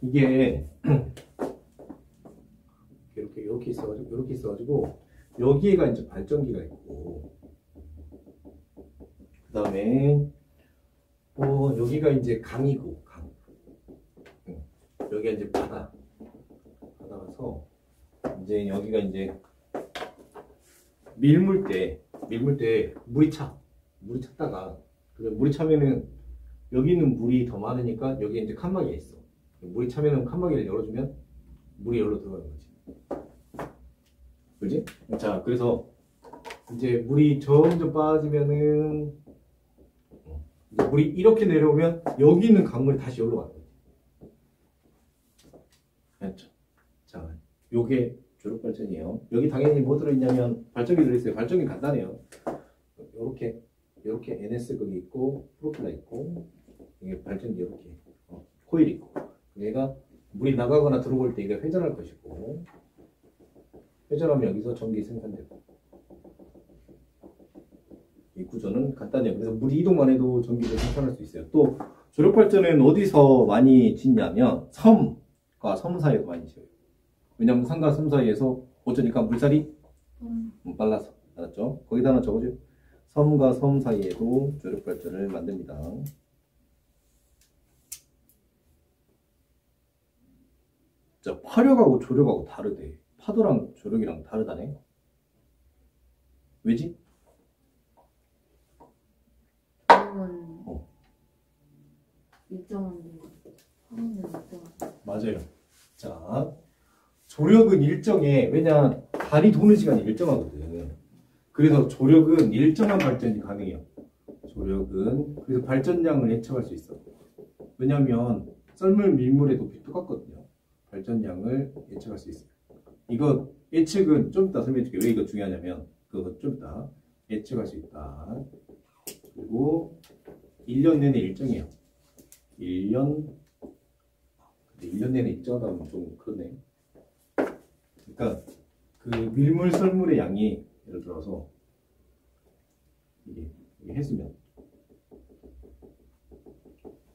이게 이렇게 있어가지고 여기가 이제 발전기가 있고, 그 다음에 여기가 이제 강이고, 강. 여기가 이제 바다라서, 이제 여기가 이제 밀물 때 물이 찼다가, 그러면 물이 차면은 여기 있는 물이 더 많으니까 여기 이제 칸막이가 있어. 물이 차면은 칸막이를 열어주면 물이 여기로 들어가는 거지. 그지? 자, 그래서 이제 물이 점점 빠지면은 이제 물이 이렇게 내려오면 여기 있는 강물이 다시 여기로 가는 거지. 알았죠? 자, 요게 조력 발전이에요. 여기 당연히 뭐 들어있냐면 발전기 들어있어요. 발전기 간단해요. 요렇게 NS 거기 있고 프로펠러 있고 이게 발전기 이렇게 코일 있고 얘가 물이 나가거나 들어올 때 이게 회전할 것이고 회전하면 여기서 전기 생산되고 이 구조는 간단해요. 그래서 물이 이동만 해도 전기를 생산할 수 있어요. 또 조력 발전은 어디서 많이 짓냐면 섬과 섬 사이에서 많이 지어요. 왜냐면 산과 섬 사이에서 어쩌니까 물살이 빨라서. 알았죠? 거기다 하나 적어줘. 섬과 섬 사이에도 조력 발전을 만듭니다. 자, 파력하고 조력하고 다르대. 파도랑 조력이랑 다르다네. 왜지? 조력은 일정한데 파도는 일정한. 맞아요. 자, 조력은 일정해. 왜냐, 달이 도는 시간이 일정하거든. 그래서 조력은 일정한 발전이 가능해요. 조력은 그래서 발전량을 예측할 수 있어. 왜냐면 썰물 밀물의 높이 똑같거든요. 발전량을 예측할 수 있어요. 이거 예측은 좀 이따 설명해줄게요. 왜 이거 중요하냐면 그거 좀 이따 예측할 수 있다. 그리고 1년 내내 일정해요. 1년 내내 일정하다 보면 좀 그러네. 그러니까 그 밀물 썰물의 양이 예를 들어서 이게 해수면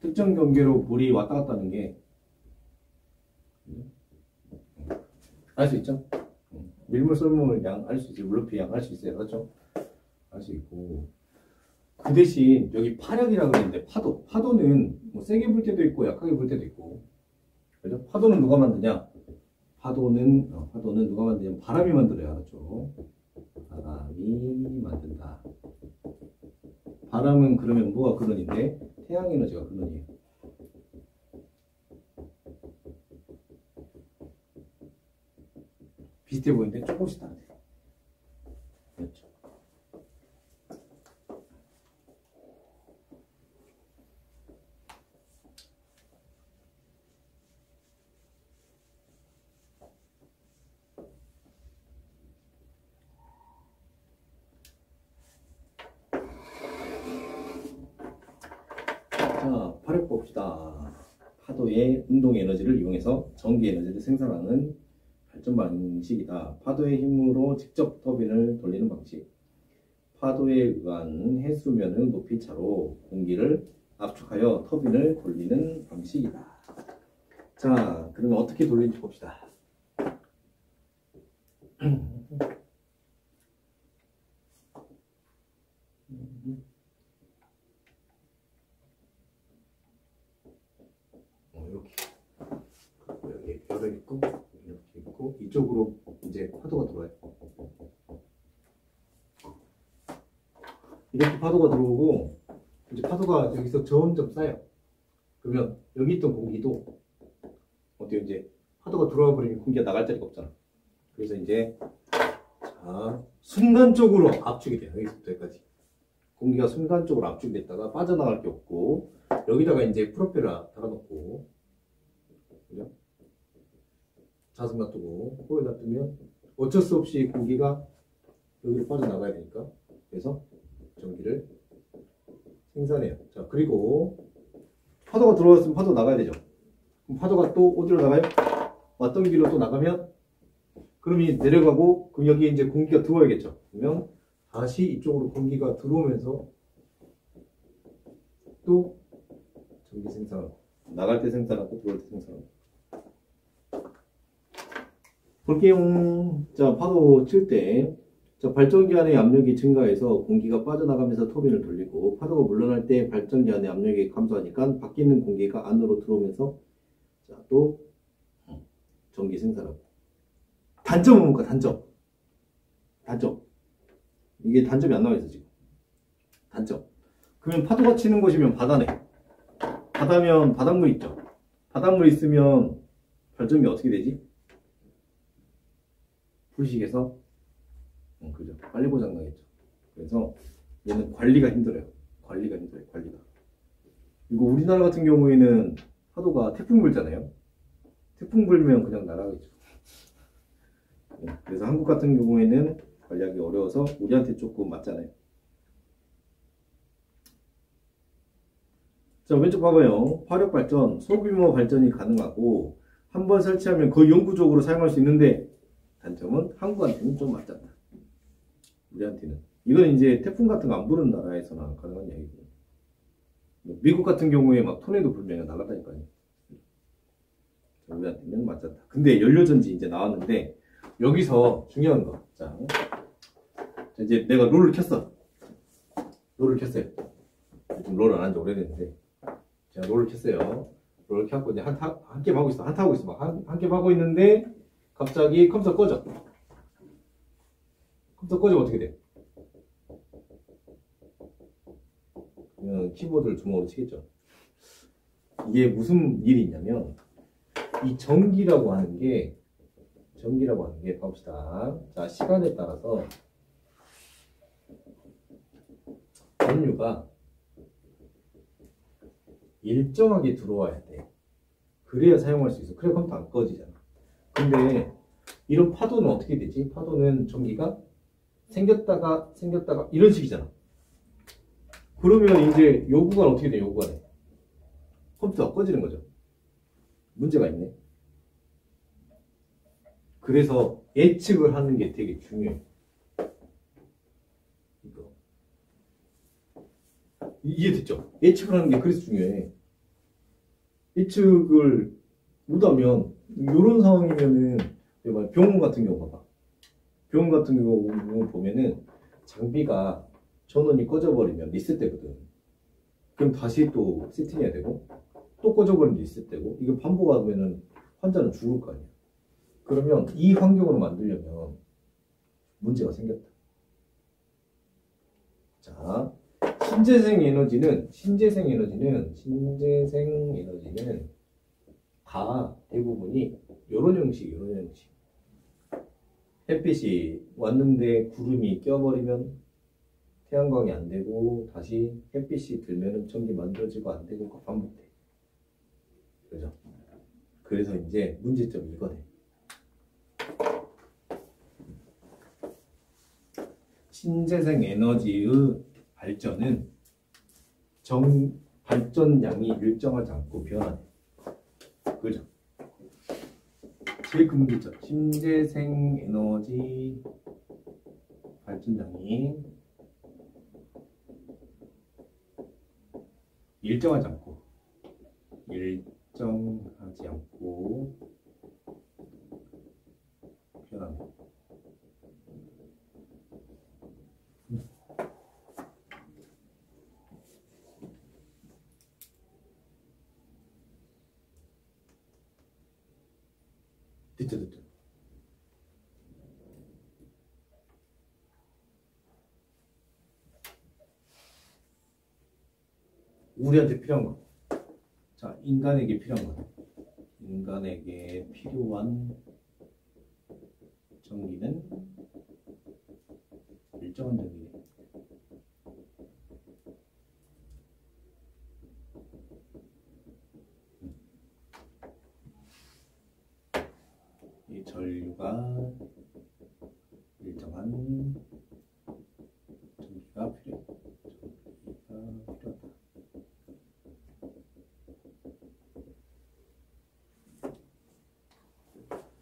특정 경계로 물이 왔다 갔다 하는 게 알 수 있죠? 밀물 썰물 양 알 수 있어요. 물높이 양 알 수 있어요. 그렇죠? 알 수 있고 그 대신 여기 파력이라고 그러는데 파도는 뭐 세게 불 때도 있고 약하게 불 때도 있고 그죠? 파도는 누가 만드냐? 파도는 누가 만드냐면 바람이 만들어요. 알았죠? 바람이 만든다. 바람은 그러면 뭐가 근원인데 태양 에너지가 근원이에요. 비슷해 보이는데 조금씩 다르네. 그렇죠. 자, 파력 봅시다. 파도의 운동 에너지를 이용해서 전기 에너지를 생산하는 발전 방식이다. 파도의 힘으로 직접 터빈을 돌리는 방식. 파도에 의한 해수면의 높이 차로 공기를 압축하여 터빈을 돌리는 방식이다. 자, 그러면 어떻게 돌리는지 봅시다. 이렇게 여기 열어 있고 이렇게 있고 이쪽으로 이제 파도가 들어와요. 이렇게 파도가 들어오고 이제 파도가 여기서 점점 쌓여. 그러면 여기 있던 공기도 어때요? 이제 파도가 들어와 버리면 공기가 나갈 자리가 없잖아. 그래서 이제 자 순간적으로 압축이 돼요. 여기서부터 여기까지 공기가 순간적으로 압축이 됐다가 빠져나갈 게 없고 여기다가 이제 프로펠러 달아놓고 그죠? 자석 놔두고 코일 놔두면 어쩔 수 없이 공기가 여기로 빠져나가야 되니까 그래서 전기를 생산해요. 자 그리고 파도가 들어왔으면 파도 나가야 되죠. 그럼 파도가 또 어디로 나가요? 왔던 길로 또 나가면 그럼이 내려가고 그럼 여기에 이제 공기가 들어와야겠죠. 그러면 다시 이쪽으로 공기가 들어오면서 또 전기 생산하고 나갈 때 생산하고 들어올 때 생산하고 볼게요. 자 파도 칠 때 자, 발전기 안의 압력이 증가해서 공기가 빠져나가면서 터빈을 돌리고 파도가 물러날 때 발전기 안의 압력이 감소하니까 밖에 있는 공기가 안으로 들어오면서 자, 또 전기 생산하고. 단점은 뭘까? 단점. 이게 단점이 안 나와 있어 지금. 단점. 그러면 파도가 치는 곳이면 바다네. 바다면 바닷물 있죠. 바닷물 있으면 발전기 어떻게 되지? 불식해서 그죠. 빨리 고장나겠죠. 그래서 얘는 관리가 힘들어요. 관리가. 그리고 우리나라 같은 경우에는 파도가 태풍 불잖아요. 태풍 불면 그냥 날아가겠죠. 그래서 한국 같은 경우에는 관리하기 어려워서 우리한테 조금 맞잖아요. 자, 왼쪽 봐봐요. 화력발전, 소규모 발전이 가능하고 한 번 설치하면 거의 영구적으로 사용할 수 있는데 단점은 한국한테는 좀 맞지 않다. 우리한테는. 이건 이제 태풍 같은 거 안 부는 나라에서나 가능한 얘기고. 미국 같은 경우에 막 토네이도 불면 날아다니까요. 우리한테는 맞지 않다. 근데 연료전지 이제 나왔는데 여기서 중요한 거. 자, 이제 내가 롤을 켰어. 요즘 롤을 안 한 지 오래됐는데 제가 롤을 켰어요. 롤을 켜고 이제 한 게임 하고 있어. 한타 하고 있어. 막 한 게임 하고 있는데 갑자기 컴퓨터 꺼져. 컴퓨터 꺼지면 어떻게 돼? 그냥 키보드를 주먹으로 치겠죠. 이게 무슨 일이 있냐면 이 전기라고 하는 게 봅시다. 자, 시간에 따라서 전류가 일정하게 들어와야 돼. 그래야 사용할 수 있어. 그래 컴퓨터 안 꺼지잖아. 근데 이런 파도는 어떻게 되지? 파도는 전기가 생겼다가 이런 식이잖아. 그러면 이제 요 구간 어떻게 돼? 요 구간에 컴퓨터가 꺼지는 거죠. 문제가 있네. 그래서 예측을 하는 게 되게 중요해. 이거. 이해됐죠? 예측을 하는 게 그래서 중요해. 예측을 못하면 이런 상황이면은 병원 같은 경우 봐봐. 병원 같은 경우 보면은 장비가 전원이 꺼져버리면 리셋되거든. 그럼 다시 또 세팅해야 되고 또 꺼져버리면 리셋되고 이거 반복하면은 환자는 죽을 거 아니야. 그러면 이 환경으로 만들려면 문제가 생겼다. 자, 신재생 에너지는 다 대부분이 이런 형식. 햇빛이 왔는데 구름이 껴버리면 태양광이 안 되고 다시 햇빛이 들면은 전기 만들어지고 안 되고 반복돼. 그죠? 그래서 이제 문제점이 이거네. 신재생 에너지의 발전은 발전량이 일정하지 않고 변하네. 그죠? 제일 큰 문제점. 신재생 에너지 발전량이 일정하지 않고 변하네. 듣죠. 우리한테 필요한 거. 자, 인간에게 필요한 거. 인간에게 필요한 전기는 일정한 전기네. 이 전류가 일정한 전기가 필요하다.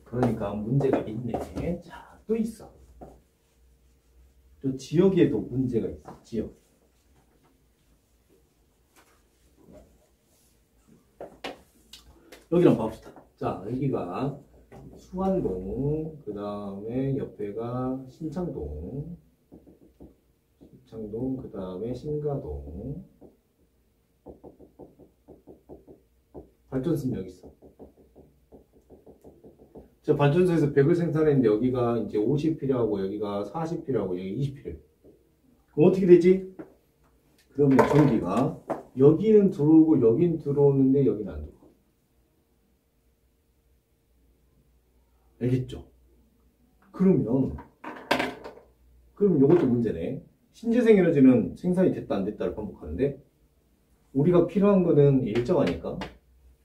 그러니까 문제가 있네. 자, 또 있어. 또 지역에도 문제가 있어. 지역. 여기랑 봅시다. 자, 여기가 수완동, 그 다음에 옆에가 신창동, 그 다음에 신가동. 발전소는 여기 있어. 자, 발전소에서 100을 생산했는데 여기가 이제 50 필요하고 여기가 40 필요하고 여기 20 필요해. 그럼 어떻게 되지? 그러면 전기가 여기는 들어오고 여긴 들어오는데 여기는 안 들어와. 알겠죠? 그럼 이것도 문제네. 신재생 에너지는 생산이 됐다 안 됐다를 반복하는데 우리가 필요한 거는 일정하니까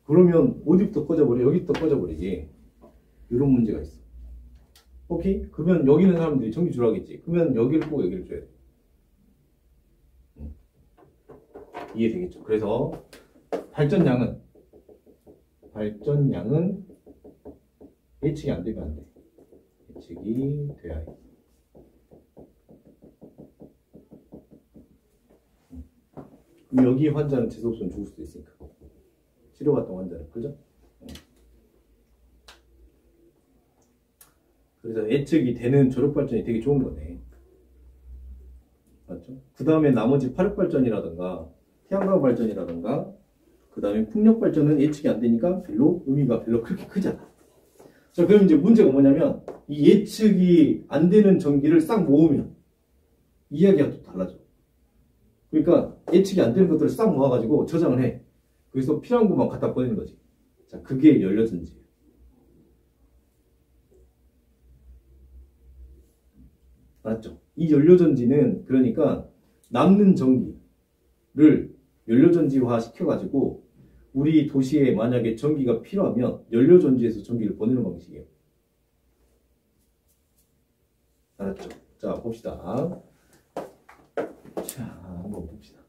그러면 어디부터 꺼져버려? 여기부터 꺼져버리지. 이런 문제가 있어. 오케이? 그러면 여기 있는 사람들이 전기 주라겠지. 그러면 여기를 꼭 여기를 줘야 돼. 이해되겠죠? 그래서 발전량은 예측이 안 되면 안 돼. 예측이 돼야 해. 그럼 여기 환자는 재수없으면 죽을 수도 있으니까. 치료받던 환자는. 그죠? 그래서 예측이 되는 조력발전이 되게 좋은 거네. 맞죠? 그 다음에 나머지 화력발전이라든가 태양광 발전이라든가 그 다음에 풍력발전은 예측이 안 되니까 의미가 별로 그렇게 크지 않아. 자, 그럼 이제 문제가 뭐냐면 이 예측이 안 되는 전기를 싹 모으면 이야기가 또 달라져. 그러니까 예측이 안 되는 것들을 싹 모아가지고 저장을 해. 그래서 필요한 것만 갖다 꺼내는 거지. 자, 그게 연료전지예요. 맞죠? 이 연료전지는 그러니까 남는 전기를 연료전지화 시켜가지고 우리 도시에 만약에 전기가 필요하면 연료전지에서 전기를 보내는 방식이에요. 알았죠? 자, 봅시다. 자, 한번 봅시다.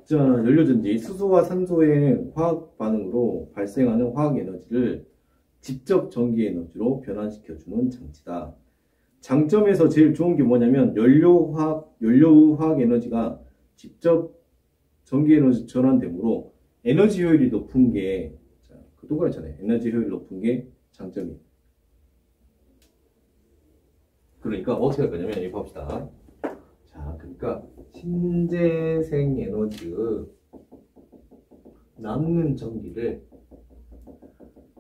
자, 연료전지. 수소와 산소의 화학 반응으로 발생하는 화학 에너지를 직접 전기 에너지로 변환시켜주는 장치다. 장점에서 제일 좋은 게 뭐냐면 연료화학 에너지가 직접 전기 에너지 전환되므로 에너지 효율이 높은 게, 자, 그 동그랗잖아요. 에너지 효율이 높은 게 장점이에요. 그러니까 어떻게 할 거냐면 여기 봅시다. 자, 그러니까 신재생 에너지의 남는 전기를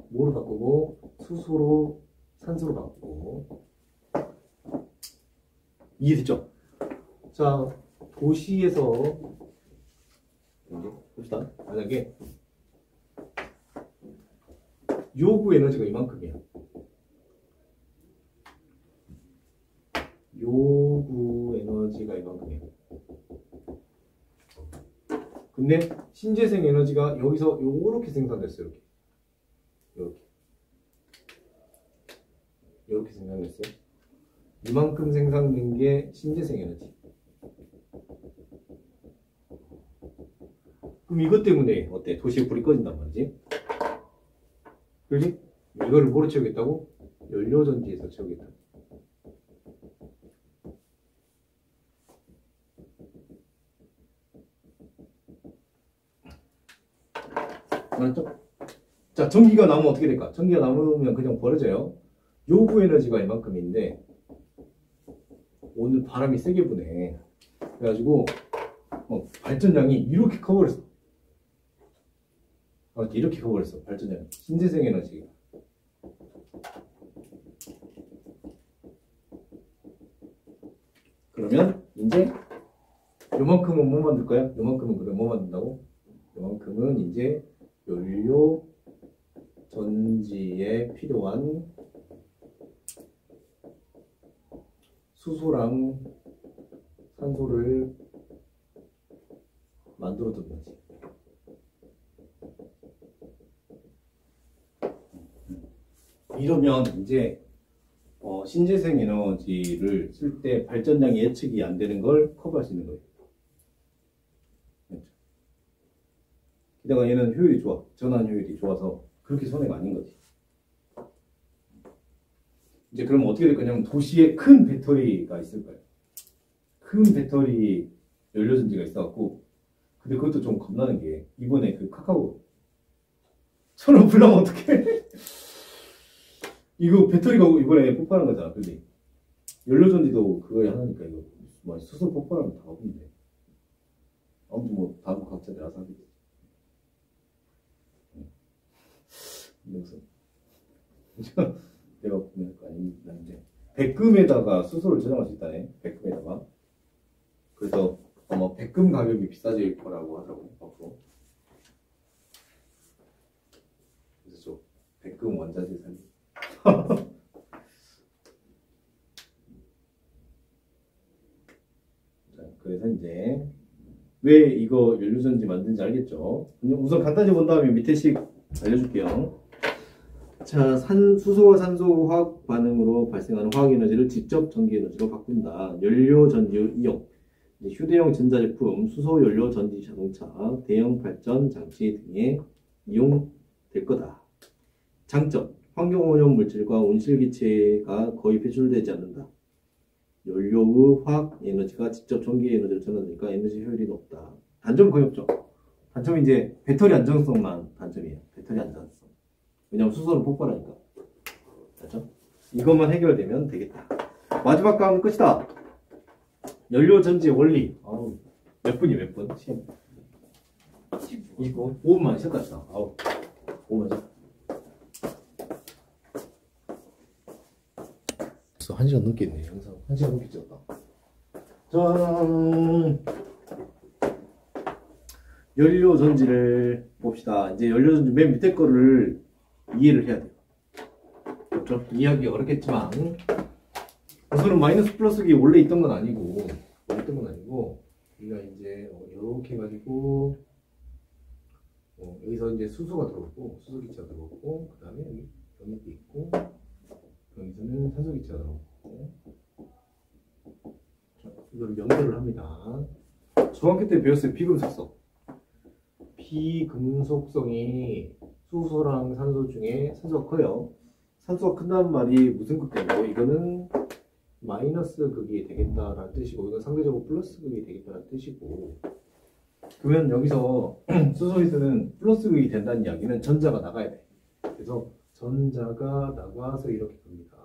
뭐로 바꾸고 수소로 산소로 바꾸고. 이해됐죠? 자, 도시에서 여기 봅시다. 만약에 요구 에너지가 이만큼이야. 요구 에너지가 이만큼이야. 근데 신재생 에너지가 여기서 요렇게 생산됐어요. 이렇게 생산됐어요. 이만큼 생산된 게 신재생 에너지. 그럼 이것 때문에 어때? 도시에 불이 꺼진단 말이지. 그렇지? 이거를 뭐로 채우겠다고? 연료전지에서 채우겠다. 알았죠? 자, 전기가 남으면 어떻게 될까? 전기가 남으면 그냥 버려져요. 요구 에너지가 이만큼인데 오늘 바람이 세게 부네. 그래가지고 발전량이 이렇게 커버렸어. 이렇게 커버렸어. 발전량. 신재생 에너지가. 그러면 이제 요만큼은 뭐 만들 거야? 요만큼은 그래 뭐 만든다고? 요만큼은 이제 연료 전지에 필요한 수소랑 산소를 만들어둔 거지. 이러면 이제 신재생 에너지를 쓸 때 발전량이 예측이 안 되는 걸 커버할 수 있는 거예요. 그렇죠? 게다가 얘는 효율이 좋아. 전환 효율이 좋아서 그렇게 손해가 아닌 거지. 이제 그러면 어떻게 될 거냐면 도시에 큰 배터리가 있을 거예요. 큰 배터리 연료전지가 있어갖고, 근데 그것도 좀 겁나는 게 이번에 그 카카오 손을 불나면 어떡해? 이거 배터리가 이번에 폭발한 거잖아, 그지? 연료전지도 그거에 하나니까 이거 뭐 수소 폭발하면 다 없는데. 아무튼 뭐 다음 각자 내가 사겠지. 그래서 내가 보면 아니 이제 백금에다가 수소를 저장할 수 있다네. 백금에다가. 그래서 아마 백금 가격이 비싸질 거라고 하더라고 앞으로. 그래서 저 백금 원자재 살기. 자, 그래서 이제 왜 이거 연료전지 만드는지 알겠죠? 우선 간단히 본 다음에 밑에 식 알려줄게요. 자, 수소와 산소 화학 반응으로 발생하는 화학 에너지를 직접 전기 에너지로 바꾼다. 연료 전지 이용. 휴대용 전자제품, 수소 연료 전지 자동차, 대형 발전 장치 등에 이용될 거다. 장점. 환경오염 물질과 온실기체가 거의 배출되지 않는다. 연료의 화학 에너지가 직접 전기 에너지로 전환되니까 에너지 효율이 높다. 단점은 거의 없죠. 단점은 이제 배터리 안정성만 단점이에요. 배터리 안정성. 왜냐면 수소는 폭발하니까. 맞죠? 이것만 해결되면 되겠다. 마지막 강은 끝이다. 연료전지의 원리. 몇 분이 몇 분? 29. 5분만 쉬었다 했다. 5분만 쉬었다. 1시간 넘겠네, 영상. 1시간 넘게 찍었다. 짠! 연료전지를 봅시다. 이제 연료전지 맨 밑에 거를 이해를 해야 돼요. 그렇죠? 이해하기 어렵겠지만, 우선은 마이너스 플러스기 원래 있던 건 아니고, 우리가 이제 이렇게 해가지고, 여기서 이제 수소가 들어오고, 수소기체가 들어오고, 그 다음에 여기 있고, 여기서는 산소기체가 들어오고, 이걸 연결을 합니다. 중학교 때 배웠어요. 비금속성. 비금속성이 수소랑 산소 중에 산소가 커요. 산소가 큰다는 말이 무슨 극이고, 이거는 마이너스 극이 되겠다라는 뜻이고, 이건 상대적으로 플러스 극이 되겠다는 뜻이고, 그러면 여기서 수소에서는 플러스 극이 된다는 이야기는 전자가 나가야 돼. 그래서 전자가 나가서 이렇게 됩니다.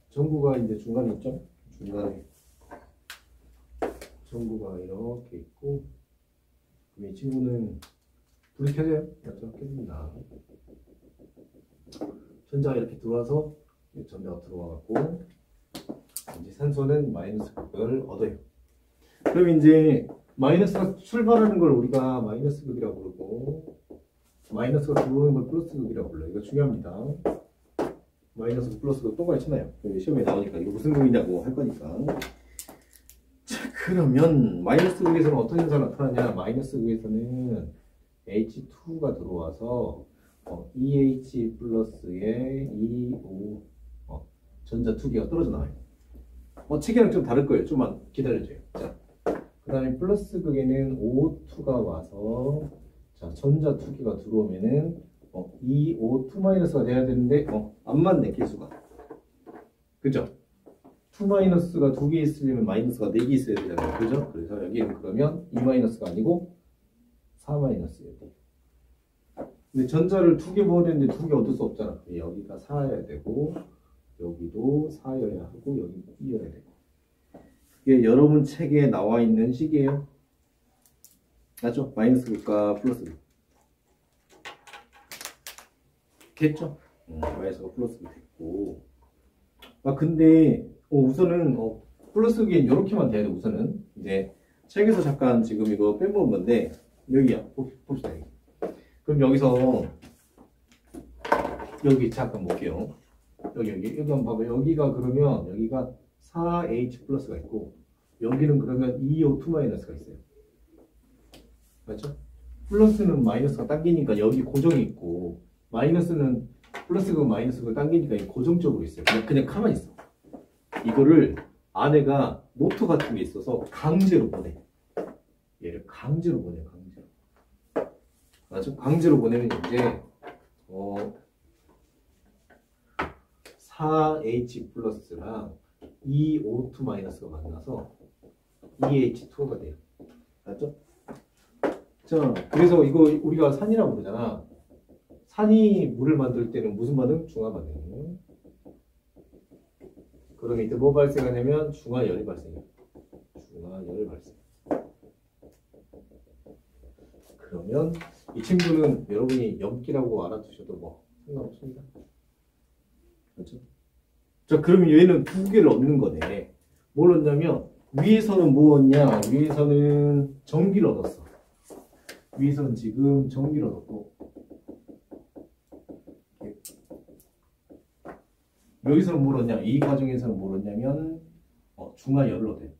전구가 이제 중간에 있죠? 중간에 전구가 이렇게 있고, 그럼 이 친구는 불이 켜져요? 맞죠? 켜집니다. 전자가 이렇게 들어와서 전자가 들어와갖고 이제 산소는 마이너스 극을 얻어요. 그럼 이제 마이너스가 출발하는 걸 우리가 마이너스 극이라고 부르고, 마이너스가 들어오는 걸 플러스 극이라고 불러요. 이거 중요합니다. 마이너스 플러스 극 똑같이 치나요? 시험에 나오니까 이거 무슨 극이냐고 할 거니까. 자, 그러면 마이너스 극에서는 어떤 현상이 나타나냐? 마이너스 극에서는 H2가 들어와서 EH 플러스에 EO 전자 2개가 떨어져 나와요. 책이랑 좀 다를 거예요. 좀만 기다려줘요. 자, 그 다음에 플러스 극에는 O2가 와서, 자, 전자 2개가 들어오면은 이 O2-가 돼야 되는데 안 맞네, 개수가. 그죠? 2-가 2개 있으려면 마이너스가 4개 있어야 되잖아요. 그죠? 그래서 여기는 그러면 2-가 아니고 4-였어요. 근데 전자를 2개 모아야 되는데 2개 얻을 수 없잖아. 여기가 4여야 되고, 여기도 4여야 하고, 여기도 2여야 되고. 이게 여러분 책에 나와 있는 식이에요. 맞죠? 마이너스 극과 플러스 극. 됐죠? 마이너스가 플러스 극 됐고. 근데 우선은 플러스 극엔 이렇게만 돼야 돼. 우선은 이제 책에서 잠깐 지금 이거 빼먹은 건데, 여기야. 봅시다. 여기. 그럼 여기서 여기 잠깐 볼게요. 여기 한번 봐봐요. 여기가 그러면 여기가 4H 플러스가 있고, 여기는 그러면 2O2-가 있어요. 맞죠? 플러스는 마이너스가 당기니까 여기 고정이 있고, 마이너스는 플러스가 마이너스가 당기니까 고정적으로 있어요. 그냥 가만히 있어. 이거를 안에가 모터 같은 게 있어서 강제로 보내. 얘를 강제로 보내. 강제로. 맞죠? 강제로 보내면 이제 4H 플러스랑 2O2-가 만나서 EH2가 돼요. 맞죠? 자, 그래서 이거 우리가 산이라고 부르잖아. 산이 물을 만들 때는 무슨 반응? 중화 반응. 그럼 이때 뭐 발생하냐면 중화열이 발생해요. 중화열 발생. 그러면 이 친구는 여러분이 염기라고 알아두셔도 뭐 상관없습니다. 그렇죠? 자, 그러면 얘는 두 개를 얻는 거네. 뭘 얻냐면 위에서는 뭐 얻냐? 위에서는 전기를 얻었어. 위에서는 지금 전기를 얻었고 여기서는 뭘 얻냐? 이 과정에서는 뭘 얻냐면 중화열을 얻어요.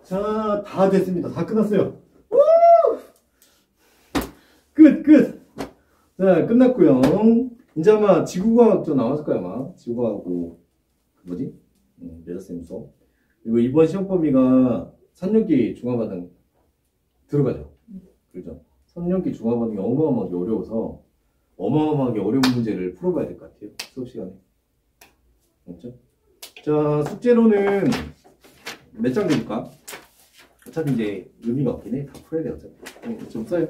자, 다 됐습니다. 다 끝났어요. 끝! 자, 끝났고요. 이제 아마 지구과학도 나왔을 거야, 아마. 지구과학고, 뭐지? 여자쌤 수업. 그리고 이번 시험 범위가 선역기 중화반응 들어가죠. 그죠? 선역기 중화반응이 어마어마하게 어려워서 어마어마하게 어려운 문제를 풀어봐야 될 것 같아요. 수업 시간에. 맞죠? 자, 숙제로는 몇 장 드릴까? 어차피 이제 의미가 없긴 해. 다 풀어야 돼, 어차피. 좀 써요.